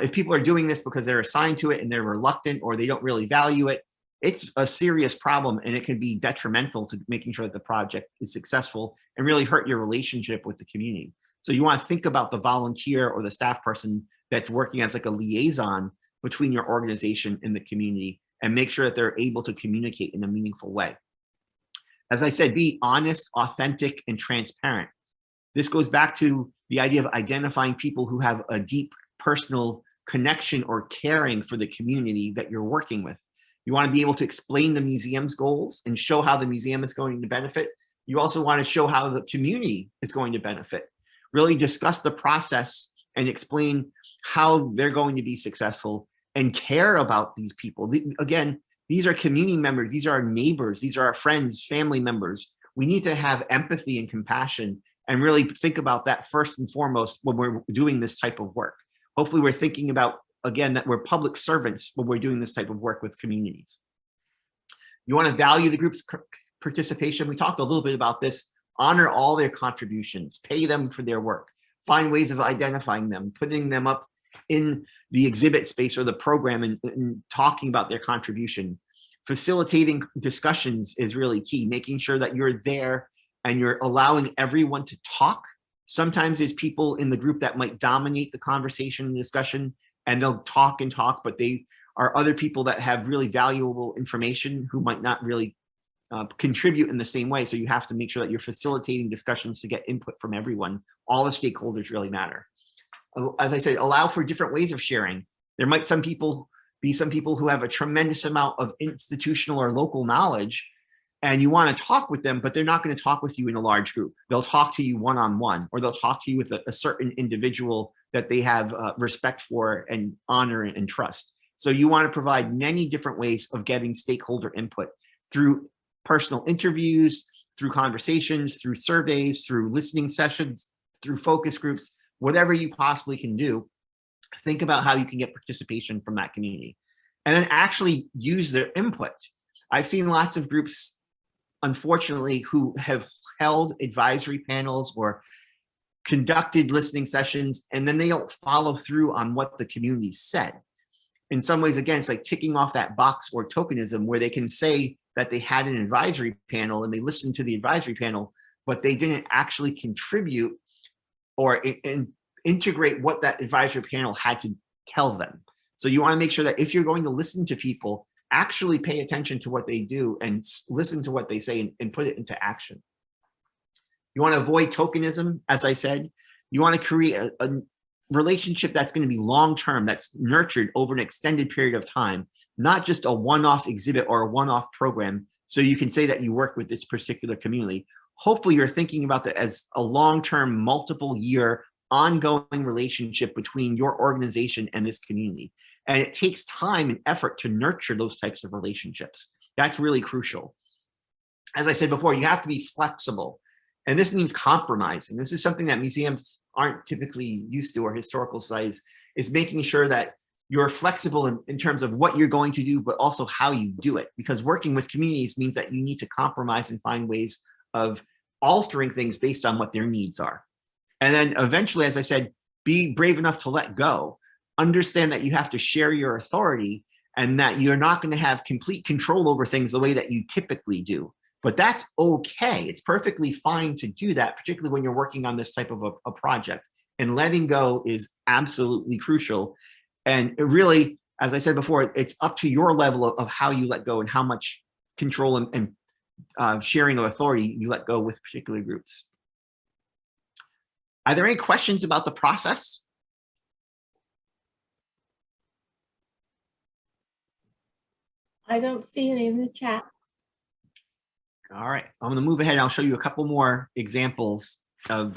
If people are doing this because they're assigned to it and they're reluctant or they don't really value it, it's a serious problem and it can be detrimental to making sure that the project is successful and really hurt your relationship with the community. So you want to think about the volunteer or the staff person that's working as like a liaison between your organization and the community, and make sure that they're able to communicate in a meaningful way. As I said, be honest, authentic, and transparent. This goes back to the idea of identifying people who have a deep personal connection or caring for the community that you're working with. You want to be able to explain the museum's goals and show how the museum is going to benefit. You also want to show how the community is going to benefit. Really discuss the process and explain how they're going to be successful and care about these people. Again, these are community members, these are our neighbors, these are our friends, family members. We need to have empathy and compassion and really think about that first and foremost when we're doing this type of work. Hopefully we're thinking about, again, that we're public servants when we're doing this type of work with communities. You want to value the group's participation. We talked a little bit about this. Honor all their contributions, pay them for their work, find ways of identifying them, putting them up in the exhibit space or the program and talking about their contribution. Facilitating discussions is really key, making sure that you're there and you're allowing everyone to talk. Sometimes there's people in the group that might dominate the conversation and discussion, and they'll talk and talk, but they are other people that have really valuable information who might not really contribute in the same way. So you have to make sure that you're facilitating discussions to get input from everyone. All the stakeholders really matter. As I said, allow for different ways of sharing. There might be some people who have a tremendous amount of institutional or local knowledge, and you want to talk with them, but they're not going to talk with you in a large group. They'll talk to you one-on-one, or they'll talk to you with a certain individual that they have respect for and honor and trust. So you want to provide many different ways of getting stakeholder input through personal interviews, through conversations, through surveys, through listening sessions, through focus groups, whatever you possibly can do. Think about how you can get participation from that community and then actually use their input. I've seen lots of groups, unfortunately, who have held advisory panels or conducted listening sessions, and then they don't follow through on what the community said. In some ways, again, it's like ticking off that box or tokenism where they can say that they had an advisory panel and they listened to the advisory panel, but they didn't actually contribute or integrate what that advisory panel had to tell them. So you want to make sure that if you're going to listen to people, actually pay attention to what they do and listen to what they say and put it into action. You want to avoid tokenism, as I said. You want to create a relationship that's going to be long-term, that's nurtured over an extended period of time, not just a one-off exhibit or a one-off program, so you can say that you work with this particular community. Hopefully you're thinking about that as a long-term, multiple-year, ongoing relationship between your organization and this community. And it takes time and effort to nurture those types of relationships. That's really crucial. As I said before, you have to be flexible. And this means compromise. And this is something that museums aren't typically used to, or historical sites, is making sure that you're flexible in terms of what you're going to do, but also how you do it. Because working with communities means that you need to compromise and find ways of altering things based on what their needs are. And then eventually, as I said, be brave enough to let go. Understand that you have to share your authority and that you're not going to have complete control over things the way that you typically do. But that's okay. It's perfectly fine to do that, particularly when you're working on this type of a project. And letting go is absolutely crucial. And it really, as I said before, it's up to your level of how you let go and how much control and sharing of authority you let go with particular groups. Are there any questions about the process? I don't see any in the chat. All right, I'm going to move ahead. I'll show you a couple more examples of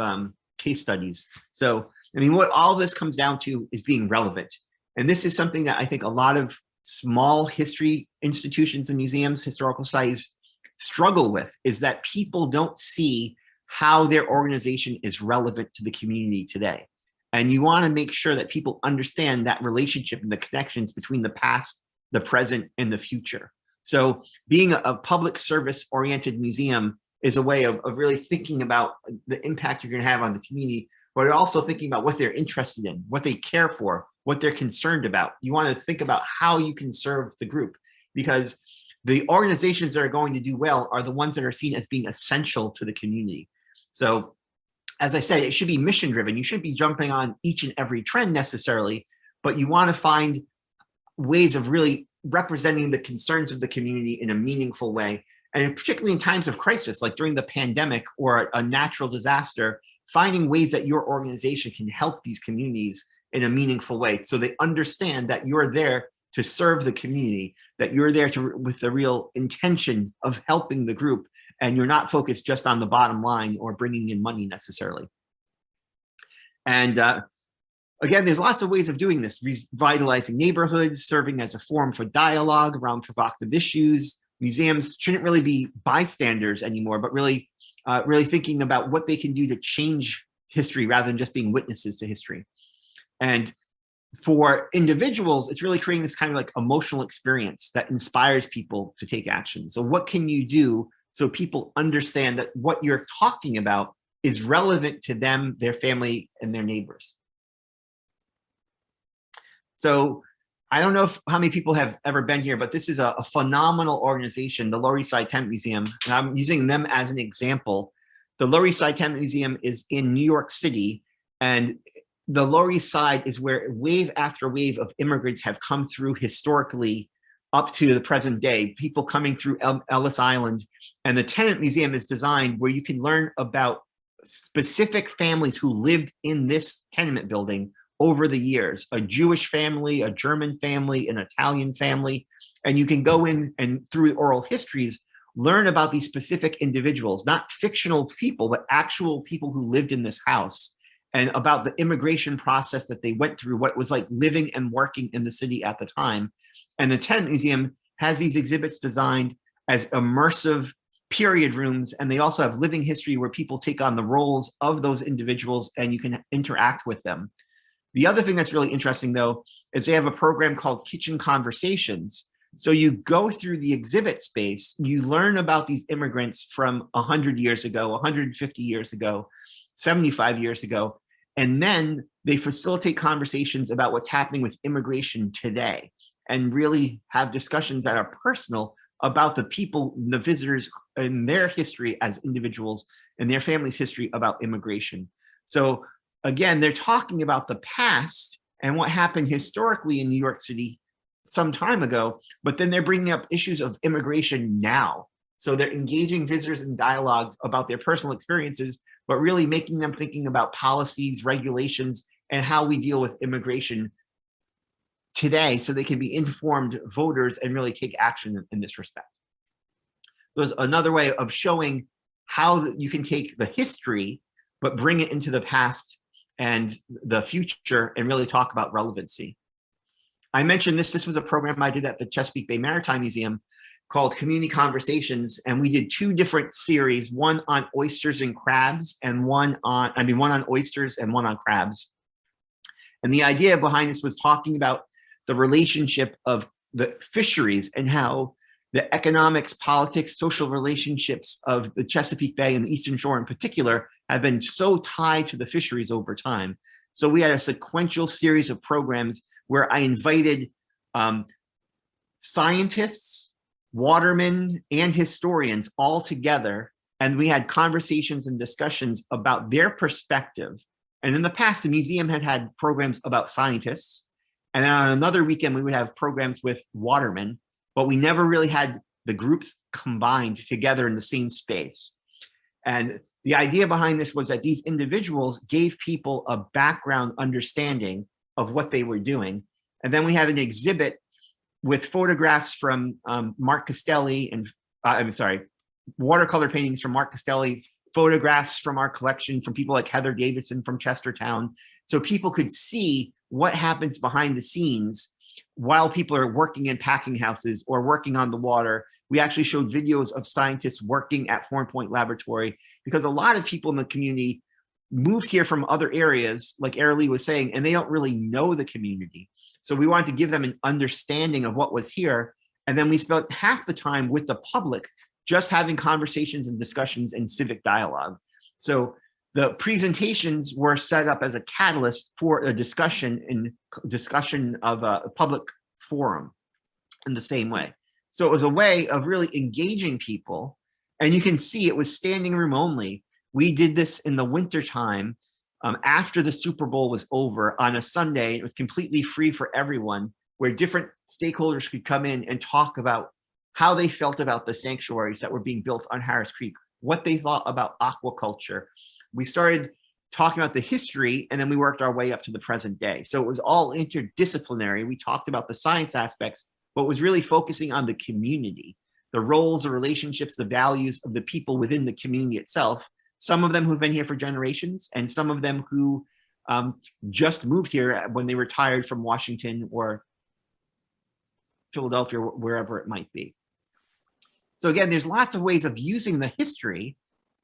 case studies. So, I mean, what all this comes down to is being relevant. And this is something that I think a lot of small history institutions and museums, historical sites struggle with, is that people don't see how their organization is relevant to the community today. And you want to make sure that people understand that relationship and the connections between the past, the present, and the future. So being a public service oriented museum is a way of really thinking about the impact you're going to have on the community, but also thinking about what they're interested in, what they care for, what they're concerned about. You want to think about how you can serve the group, because the organizations that are going to do well are the ones that are seen as being essential to the community. So as I said, it should be mission driven. You shouldn't be jumping on each and every trend necessarily, but you want to find ways of really representing the concerns of the community in a meaningful way. And particularly in times of crisis, like during the pandemic or a natural disaster, finding ways that your organization can help these communities in a meaningful way. So they understand that you're there to serve the community, that you're there with the real intention of helping the group, and you're not focused just on the bottom line or bringing in money necessarily. And again, there's lots of ways of doing this: revitalizing neighborhoods, serving as a forum for dialogue around provocative issues. Museums shouldn't really be bystanders anymore, but really thinking about what they can do to change history rather than just being witnesses to history. And for individuals, it's really creating this kind of like emotional experience that inspires people to take action. So what can you do so people understand that what you're talking about is relevant to them, their family, and their neighbors? So I don't know how many people have ever been here, but this is a phenomenal organization, the Lower East Side Tent Museum, and I'm using them as an example. The Lower East Side Tent Museum is in New York City, and the Lower East Side is where wave after wave of immigrants have come through historically up to the present day, people coming through Ellis Island. And the Tenant Museum is designed where you can learn about specific families who lived in this tenement building over the years, a Jewish family, a German family, an Italian family. And you can go in and through oral histories, learn about these specific individuals, not fictional people, but actual people who lived in this house, and about the immigration process that they went through, what it was like living and working in the city at the time. And the Tenant Museum has these exhibits designed as immersive period rooms, and they also have living history where people take on the roles of those individuals and you can interact with them. The other thing that's really interesting, though, is they have a program called Kitchen Conversations. So you go through the exhibit space, you learn about these immigrants from 100 years ago, 150 years ago, 75 years ago, and then they facilitate conversations about what's happening with immigration today and really have discussions that are personal about the people, the visitors, and their history as individuals and their family's history about immigration. So again, they're talking about the past and what happened historically in New York City some time ago, but then they're bringing up issues of immigration now. So they're engaging visitors in dialogues about their personal experiences, but really making them thinking about policies, regulations, and how we deal with immigration today so they can be informed voters and really take action in this respect. So it's another way of showing how you can take the history, but bring it into the past and the future and really talk about relevancy. I mentioned this was a program I did at the Chesapeake Bay Maritime Museum called Community Conversations, and we did two different series, one on oysters and crabs, and one on oysters and one on crabs. And the idea behind this was talking about the relationship of the fisheries and how the economics, politics, social relationships of the Chesapeake Bay and the Eastern Shore in particular have been so tied to the fisheries over time. So we had a sequential series of programs where I invited scientists, watermen, and historians all together, and we had conversations and discussions about their perspective. And in the past, the museum had had programs about scientists, and then on another weekend, we would have programs with watermen, but we never really had the groups combined together in the same space. And the idea behind this was that these individuals gave people a background understanding of what they were doing. And then we had an exhibit with photographs from Mark Castelli and, watercolor paintings from Mark Castelli, photographs from our collection from people like Heather Davidson from Chestertown. So people could see what happens behind the scenes while people are working in packing houses or working on the water. We actually showed videos of scientists working at Horn Point Laboratory, because a lot of people in the community moved here from other areas, like Aralee was saying, and they don't really know the community. So we wanted to give them an understanding of what was here. And then we spent half the time with the public, just having conversations and discussions and civic dialogue. So the presentations were set up as a catalyst for a discussion of a public forum in the same way. So it was a way of really engaging people. And you can see it was standing room only. We did this in the wintertime after the Super Bowl was over on a Sunday. It was completely free for everyone, where different stakeholders could come in and talk about how they felt about the sanctuaries that were being built on Harris Creek, what they thought about aquaculture. We started talking about the history, and then we worked our way up to the present day. So it was all interdisciplinary. We talked about the science aspects, but was really focusing on the community, the roles, the relationships, the values of the people within the community itself. Some of them who've been here for generations, and some of them who just moved here when they retired from Washington or Philadelphia, or wherever it might be. So again, there's lots of ways of using the history,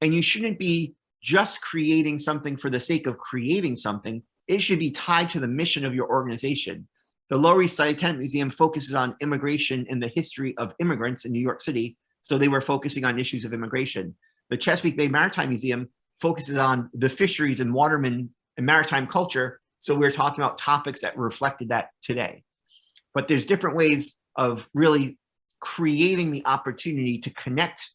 and you shouldn't be just creating something for the sake of creating something. It should be tied to the mission of your organization. The Lower East Side Tenant Museum focuses on immigration and the history of immigrants in New York City, so they were focusing on issues of immigration. The Chesapeake Bay Maritime Museum focuses on the fisheries and watermen and maritime culture, so we're talking about topics that reflected that today. But there's different ways of really creating the opportunity to connect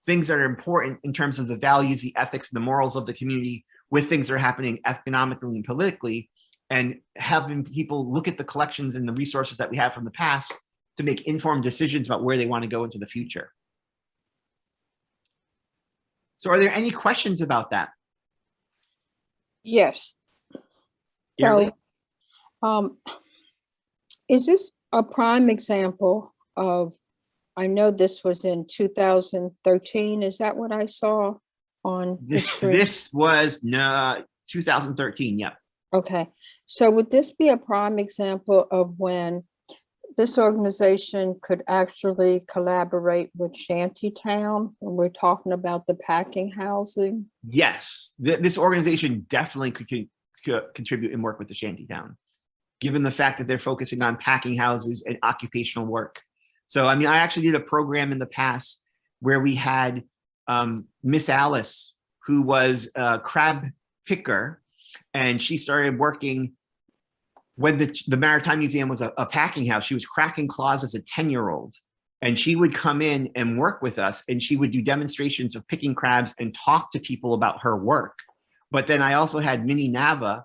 things that are important in terms of the values, the ethics, the morals of the community with things that are happening economically and politically, and having people look at the collections and the resources that we have from the past to make informed decisions about where they want to go into the future. So are there any questions about that? Yes. Yearly? So, is this a prime example of, I know this was in 2013, is that what I saw on the screen? This was 2013, yeah. Okay, so would this be a prime example of when this organization could actually collaborate with Shantytown when we're talking about the packing housing? Yes, this organization definitely could contribute and work with the Shantytown, given the fact that they're focusing on packing houses and occupational work. So, I mean, I actually did a program in the past where we had Miss Alice, who was a crab picker, and she started working when the Maritime Museum was a packing house. She was cracking claws as a 10-year-old, and she would come in and work with us, and she would do demonstrations of picking crabs and talk to people about her work. But then I also had Minnie Nava,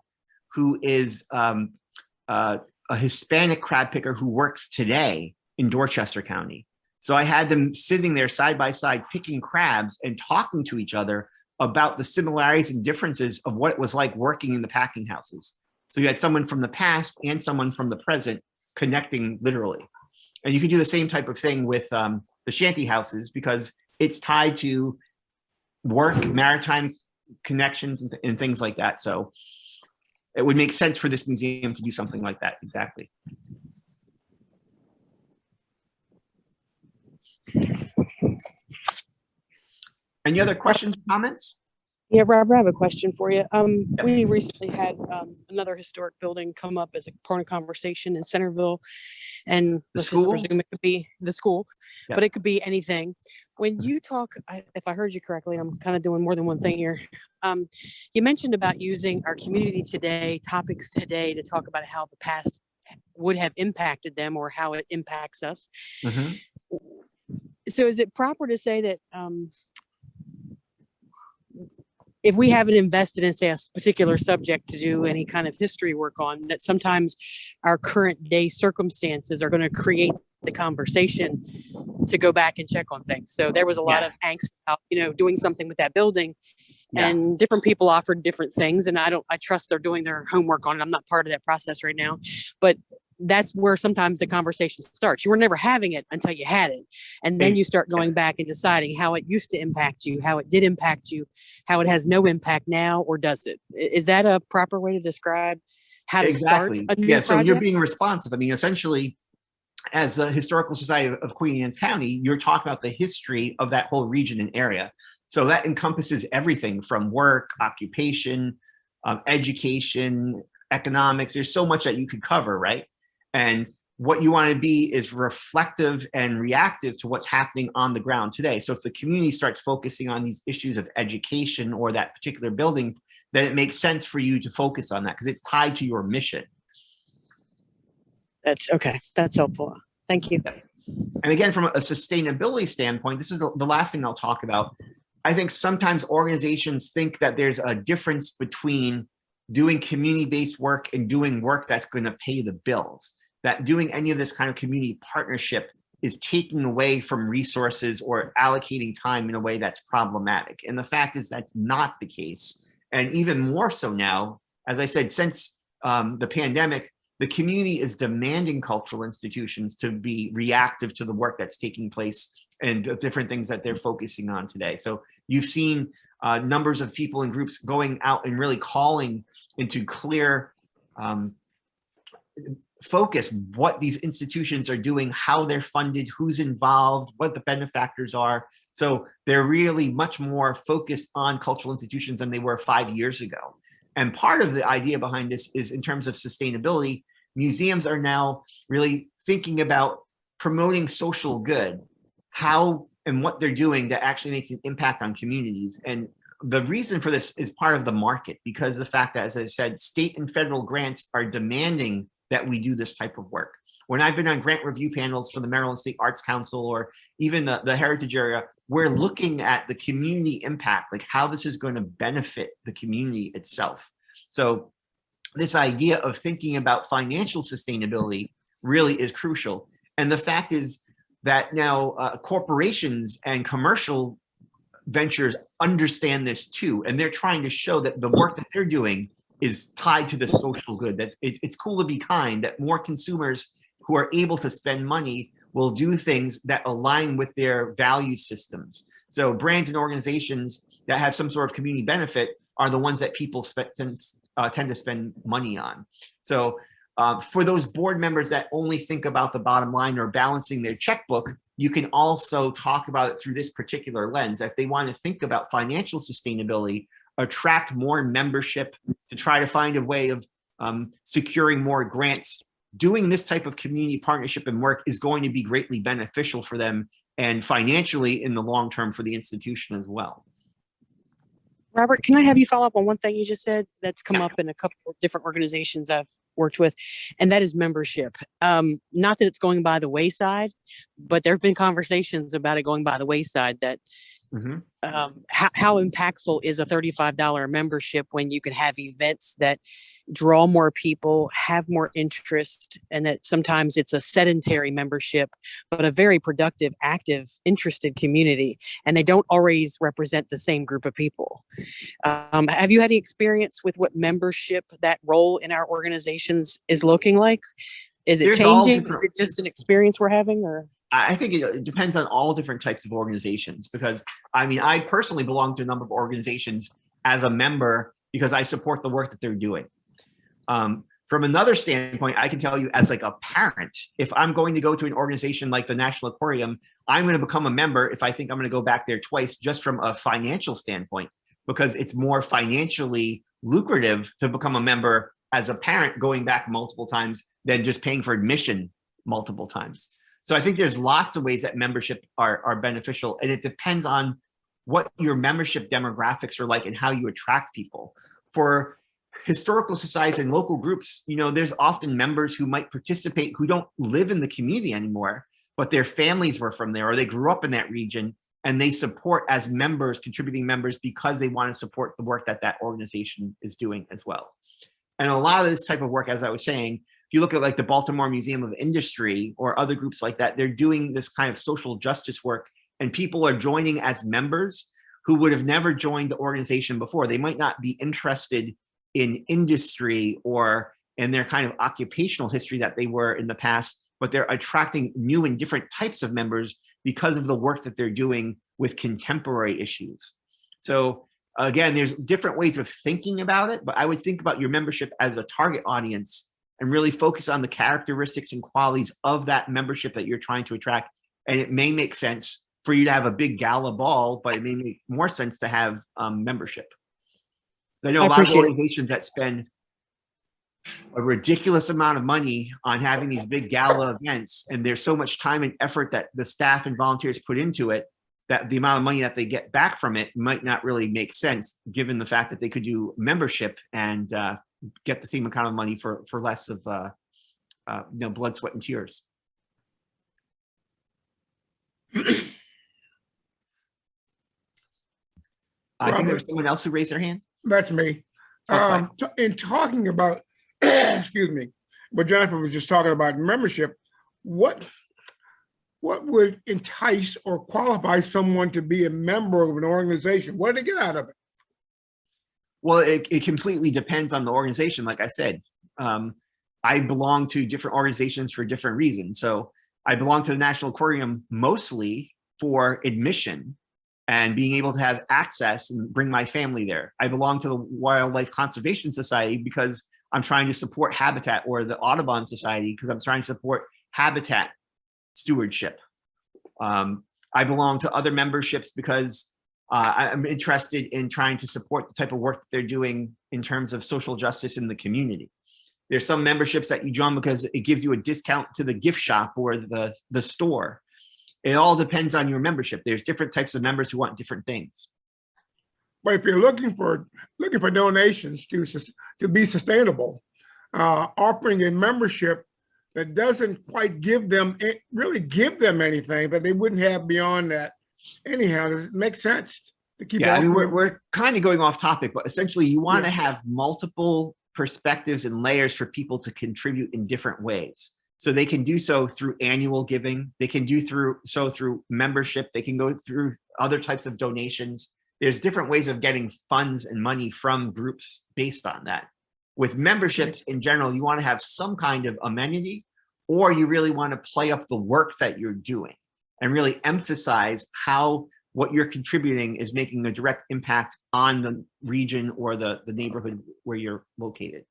who is a Hispanic crab picker who works today in Dorchester County. So I had them sitting there side by side picking crabs and talking to each other about the similarities and differences of what it was like working in the packing houses. So you had someone from the past and someone from the present connecting literally. And you could do the same type of thing with the shanty houses, because it's tied to work, maritime connections, and things like that. So it would make sense for this museum to do something like that. Exactly. Any other questions or comments? Yeah, Rob, I have a question for you. We recently had another historic building come up as a part of conversation in Centerville, and The let's just school? presume it could be the school, Yep. but it could be anything. When you talk, if I heard you correctly, I'm kind of doing more than one thing here. You mentioned about using our community today, topics today, to talk about how the past would have impacted them or how it impacts us. Mhm. So is it proper to say that if we haven't invested in, say, a particular subject to do any kind of history work on, that sometimes our current day circumstances are going to create the conversation to go back and check on things? So there was a lot of angst about, doing something with that building, and different people offered different things. And I trust they're doing their homework on it. I'm not part of that process right now, but that's where sometimes the conversation starts. You were never having it until you had it. And then you start going back and deciding how it used to impact you, how it did impact you, how it has no impact now, or does it? Is that a proper way to describe how to start a new So you're project? being responsive. I mean, essentially, as the Historical Society of Queen Anne's County, you're talking about the history of that whole region and area. So that encompasses everything from work, occupation, education, economics. There's so much that you could cover, right? And what you want to be is reflective and reactive to what's happening on the ground today. So if the community starts focusing on these issues of education or that particular building, then it makes sense for you to focus on that because it's tied to your mission. That's okay. That's helpful. Thank you. And again, from a sustainability standpoint, this is the last thing I'll talk about. I think sometimes organizations think that there's a difference between doing community-based work and doing work that's going to pay the bills. That doing any of this kind of community partnership is taking away from resources or allocating time in a way that's problematic. And the fact is that's not the case. And even more so now, as I said, since the pandemic, the community is demanding cultural institutions to be reactive to the work that's taking place and the different things that they're focusing on today. So you've seen numbers of people and groups going out and really calling into clear focus what these institutions are doing, how they're funded, who's involved, what the benefactors are. So they're really much more focused on cultural institutions than they were 5 years ago. And part of the idea behind this is in terms of sustainability, museums are now really thinking about promoting social good, how and what they're doing that actually makes an impact on communities. And the reason for this is part of the market, because the fact that, as I said, state and federal grants are demanding that we do this type of work. When I've been on grant review panels for the Maryland State Arts Council or even the heritage area, we're looking at the community impact, like how this is going to benefit the community itself. So this idea of thinking about financial sustainability really is crucial. And the fact is that now corporations and commercial ventures understand this too. And they're trying to show that the work that they're doing is tied to the social good, that it's cool to be kind, that more consumers who are able to spend money will do things that align with their value systems. So brands and organizations that have some sort of community benefit are the ones that people tend to spend money on. So for those board members that only think about the bottom line or balancing their checkbook, you can also talk about it through this particular lens. If they want to think about financial sustainability, attract more membership, to try to find a way of securing more grants, doing this type of community partnership and work is going to be greatly beneficial for them and financially in the long term for the institution as well. Robert, can I have you follow up on one thing you just said that's come up in a couple of different organizations I've worked with, and that is membership. Not that it's going by the wayside, but there have been conversations about it going by the wayside that how impactful is a $35 membership when you can have events that draw more people, have more interest, and that sometimes it's a sedentary membership, but a very productive, active, interested community, and they don't always represent the same group of people. Have you had any experience with what membership, that role in our organizations is looking like? Is it changing? Is it just an experience we're having, or? I think it depends on all different types of organizations, because I mean, I personally belong to a number of organizations as a member because I support the work that they're doing. From another standpoint, I can tell you as like a parent, if I'm going to go to an organization like the National Aquarium, I'm going to become a member if I think I'm going to go back there twice, just from a financial standpoint, because it's more financially lucrative to become a member as a parent going back multiple times than just paying for admission multiple times. So I think there's lots of ways that membership are beneficial, and it depends on what your membership demographics are like and how you attract people. For historical societies and local groups, you know, there's often members who might participate who don't live in the community anymore, but their families were from there or they grew up in that region, and they support as members, contributing members, because they want to support the work that that organization is doing as well. And a lot of this type of work, as I was saying, if you look at like the Baltimore Museum of Industry or other groups like that, they're doing this kind of social justice work, and people are joining as members who would have never joined the organization before. They might not be interested in industry or in their kind of occupational history that they were in the past, but they're attracting new and different types of members because of the work that they're doing with contemporary issues. So again, there's different ways of thinking about it, but I would think about your membership as a target audience and really focus on the characteristics and qualities of that membership that you're trying to attract. And it may make sense for you to have a big gala ball, but it may make more sense to have membership. So I know a lot of organizations that spend a ridiculous amount of money on having these big gala events, and there's so much time and effort that the staff and volunteers put into it, that the amount of money that they get back from it might not really make sense, given the fact that they could do membership and get the same amount of money for less of you know, blood, sweat, and tears. I think there's someone else who raised their hand. That's me. Okay. In talking about, excuse me, but Jennifer was just talking about membership, what would entice or qualify someone to be a member of an organization? What do they get out of it? Well, it completely depends on the organization. Like I said, I belong to different organizations for different reasons. So I belong to the National Aquarium mostly for admission and being able to have access and bring my family there. I belong to the Wildlife Conservation Society because I'm trying to support habitat, or the Audubon Society because I'm trying to support habitat stewardship. I belong to other memberships because I'm interested in trying to support the type of work that they're doing in terms of social justice in the community. There's some memberships that you join because it gives you a discount to the gift shop or the store. It all depends on your membership. There's different types of members who want different things. But if you're looking for donations to be sustainable, offering a membership that doesn't quite really give them anything that they wouldn't have beyond that anyhow, does it make sense to keep? Yeah, I mean, offering? we're kind of going off topic, but essentially you want to have multiple perspectives and layers for people to contribute in different ways. So they can do so through annual giving. They can do so through membership. They can go through other types of donations. There's different ways of getting funds and money from groups based on that. With memberships in general, you want to have some kind of amenity, or you really want to play up the work that you're doing and really emphasize how what you're contributing is making a direct impact on the region or the neighborhood where you're located.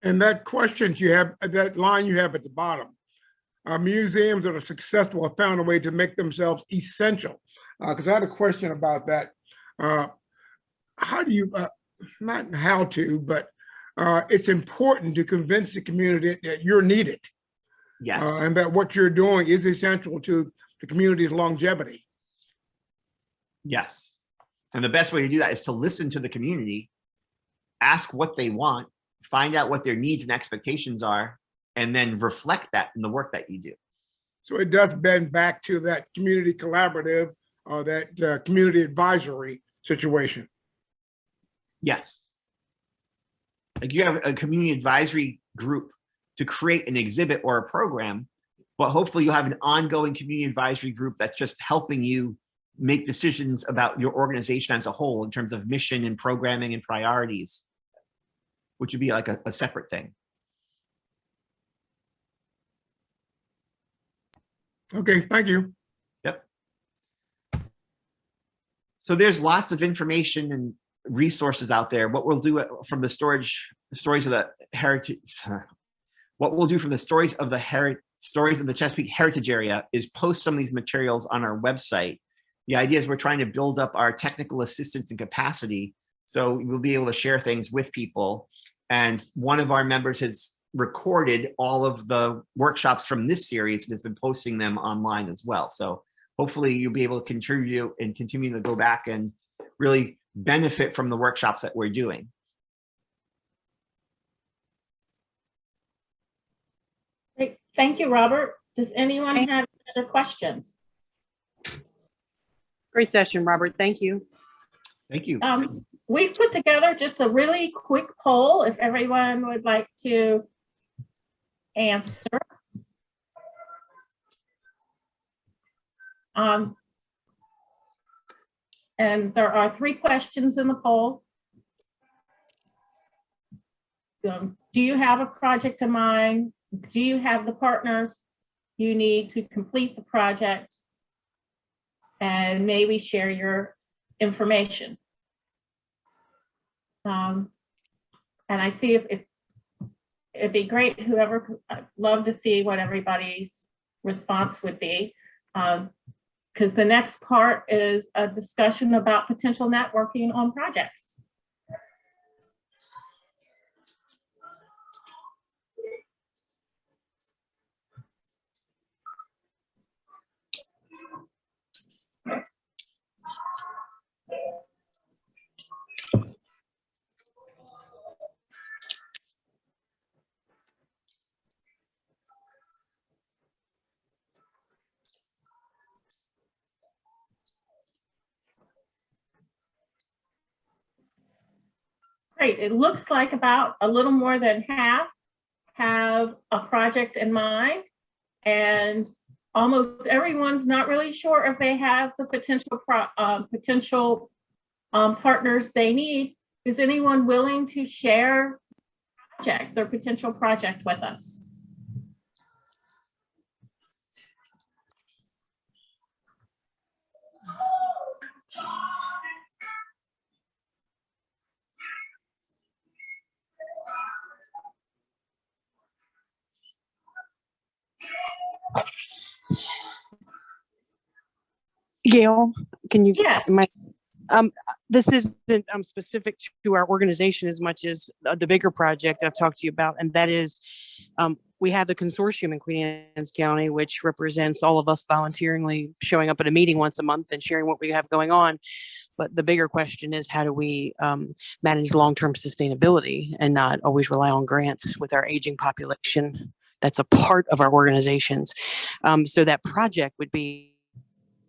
And that question you have, that line you have at the bottom, museums that are successful have found a way to make themselves essential. Because I had a question about that. How do you, not how to, but it's important to convince the community that you're needed. Yes. And that what you're doing is essential to the community's longevity. Yes. And the best way to do that is to listen to the community, ask what they want, find out what their needs and expectations are, and then reflect that in the work that you do. So it does bend back to that community collaborative or that community advisory situation. Yes. Like you have a community advisory group to create an exhibit or a program, but hopefully you'll have an ongoing community advisory group that's just helping you make decisions about your organization as a whole in terms of mission and programming and priorities, which would be like a separate thing. Okay, thank you. Yep. So there's lots of information and resources out there. What we'll do from the stories of the heritage, what we'll do from the stories of the Chesapeake Heritage Area is post some of these materials on our website. The idea is we're trying to build up our technical assistance and capacity so we'll be able to share things with people. And one of our members has recorded all of the workshops from this series and has been posting them online as well. So hopefully you'll be able to contribute and continue to go back and really benefit from the workshops that we're doing. Great. Thank you, Robert. Does anyone have other questions? Great session, Robert. Thank you. Thank you. We've put together just a really quick poll if everyone would like to answer. And there are 3 questions in the poll. Do you have a project in mind? Do you have the partners you need to complete the project? And maybe share your information. And I see if it'd be great, whoever, I'd love to see what everybody's response would be. Because the next part is a discussion about potential networking on projects. Great. It looks like about a little more than half have a project in mind, and almost everyone's not really sure if they have the potential partners they need. Is anyone willing to share their potential project with us? Gail, can you? Yes. This isn't specific to our organization as much as the bigger project I've talked to you about, and that is we have the consortium in Queen Anne's County, which represents all of us volunteeringly showing up at a meeting once a month and sharing what we have going on. But the bigger question is, how do we manage long-term sustainability and not always rely on grants with our aging population? That's a part of our organizations. So that project would be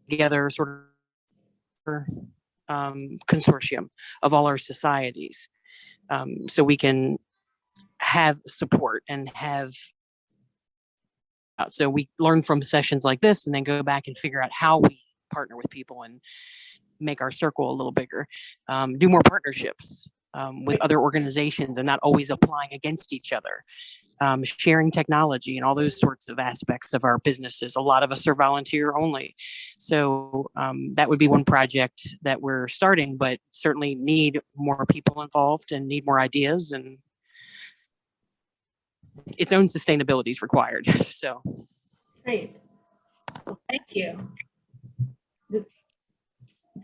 together sort of consortium of all our societies, so we can have support and have so we learn from sessions like this and then go back and figure out how we partner with people and make our circle a little bigger, do more partnerships with other organizations and not always applying against each other, sharing technology and all those sorts of aspects of our businesses. A lot of us are volunteer only. So that would be one project that we're starting, but certainly need more people involved and need more ideas, and its own sustainability is required. So. Great. Thank you. Does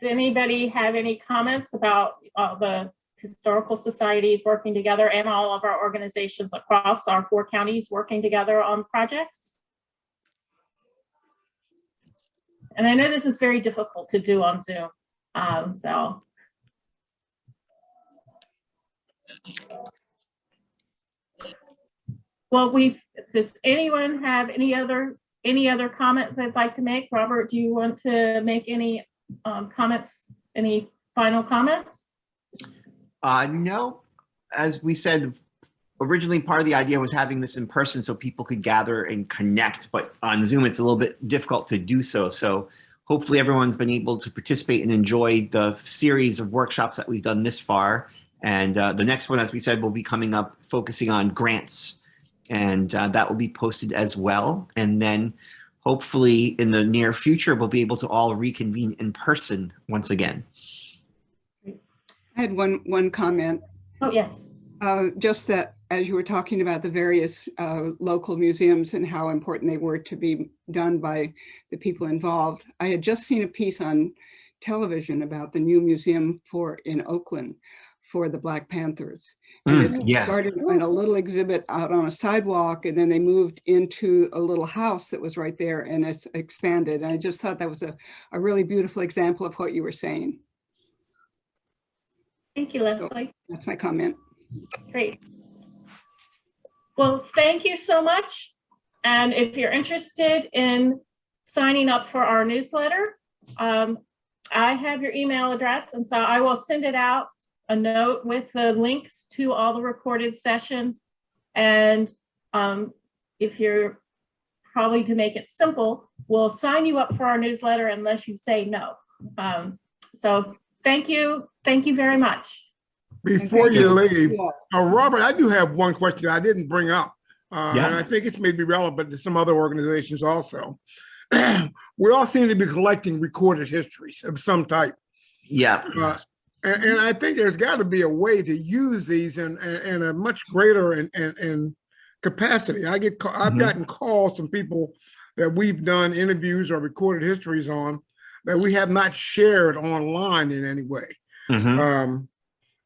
anybody have any comments about the historical societies working together and all of our organizations across our 4 counties working together on projects? And I know this is very difficult to do on Zoom, so. Well, does anyone have any other comments they'd like to make? Robert, do you want to make any comments, any final comments? No, as we said, originally part of the idea was having this in person so people could gather and connect, but on Zoom, it's a little bit difficult to do so. So hopefully everyone's been able to participate and enjoy the series of workshops that we've done this far. And the next one, as we said, will be coming up focusing on grants, and that will be posted as well. And then hopefully in the near future, we'll be able to all reconvene in person once again. I had one comment. Oh, yes. Just that as you were talking about the various local museums and how important they were to be done by the people involved, I had just seen a piece on television about the new museum in Oakland for the Black Panthers. And it started in a little exhibit out on a sidewalk, and then they moved into a little house that was right there, and it's expanded. And I just thought that was a really beautiful example of what you were saying. Thank you, Leslie. That's my comment. Great. Well, thank you so much. And if you're interested in signing up for our newsletter, I have your email address, and so I will send it out, a note with the links to all the recorded sessions. And if you're, probably to make it simple, we'll sign you up for our newsletter unless you say no. So thank you very much. Before you leave, Robert, I do have one question I didn't bring up, and I think it's maybe relevant to some other organizations also. We all seem to be collecting recorded histories of some type. Yeah. And I think there's got to be a way to use these in a much greater in capacity. I've gotten calls from people that we've done interviews or recorded histories on that we have not shared online in any way. And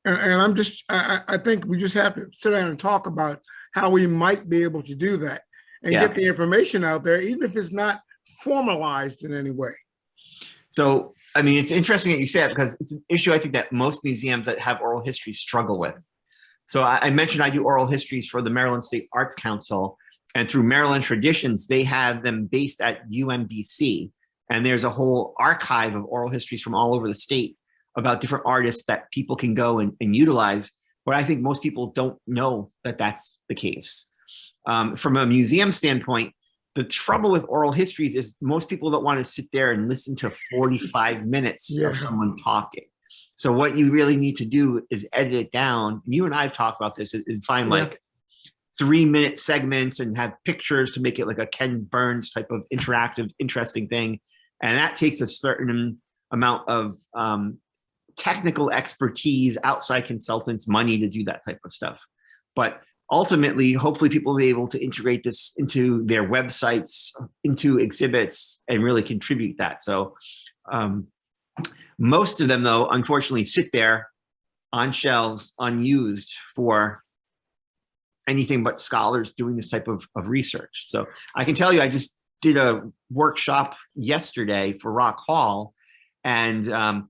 I think we just have to sit down and talk about how we might be able to do that and get the information out there, even if it's not formalized in any way. So, I mean, it's interesting that you say that, because it's an issue I think that most museums that have oral history struggle with. So I mentioned I do oral histories for the Maryland State Arts Council, and through Maryland Traditions, they have them based at UMBC. And there's a whole archive of oral histories from all over the state about different artists that people can go and utilize. But I think most people don't know that that's the case. From a museum standpoint, the trouble with oral histories is most people don't want to sit there and listen to 45 minutes of someone talking. So what you really need to do is edit it down. You and I have talked about this, and find Yeah. like 3-minute segments and have pictures to make it like a Ken Burns type of interactive, interesting thing. And that takes a certain amount of technical expertise, outside consultants, money to do that type of stuff. But ultimately, hopefully people will be able to integrate this into their websites, into exhibits, and really contribute that. So most of them, though, unfortunately, sit there on shelves unused for anything but scholars doing this type of research. So I can tell you, I just did a workshop yesterday for Rock Hall, and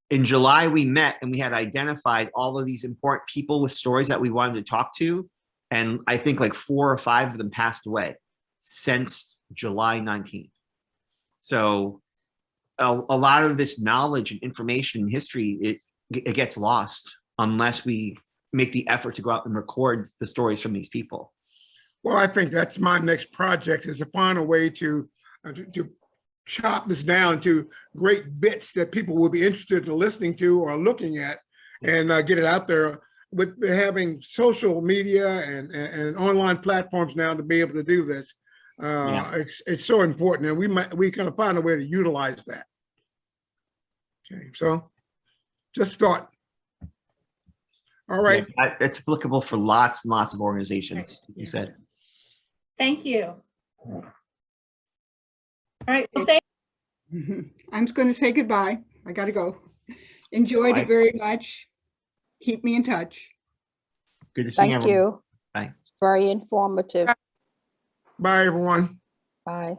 in July we met and we had identified all of these important people with stories that we wanted to talk to, and I think like 4 or 5 of them passed away since July 19th. So a lot of this knowledge and information and history, it gets lost unless we make the effort to go out and record the stories from these people. Well, I think that's my next project, is to find a way to chop this down to great bits that people will be interested in listening to or looking at, and get it out there. With having social media and online platforms now to be able to do this, it's so important, and we kind of find a way to utilize that. Okay, so just thought. All right. Yeah, it's applicable for lots and lots of organizations, you said. Thank you. All right, well, thank I'm just going to say goodbye. I got to go. Enjoyed Bye. it very much. Keep me in touch. Good to see Thank everyone. you. Bye. Very informative. Bye, everyone. Bye.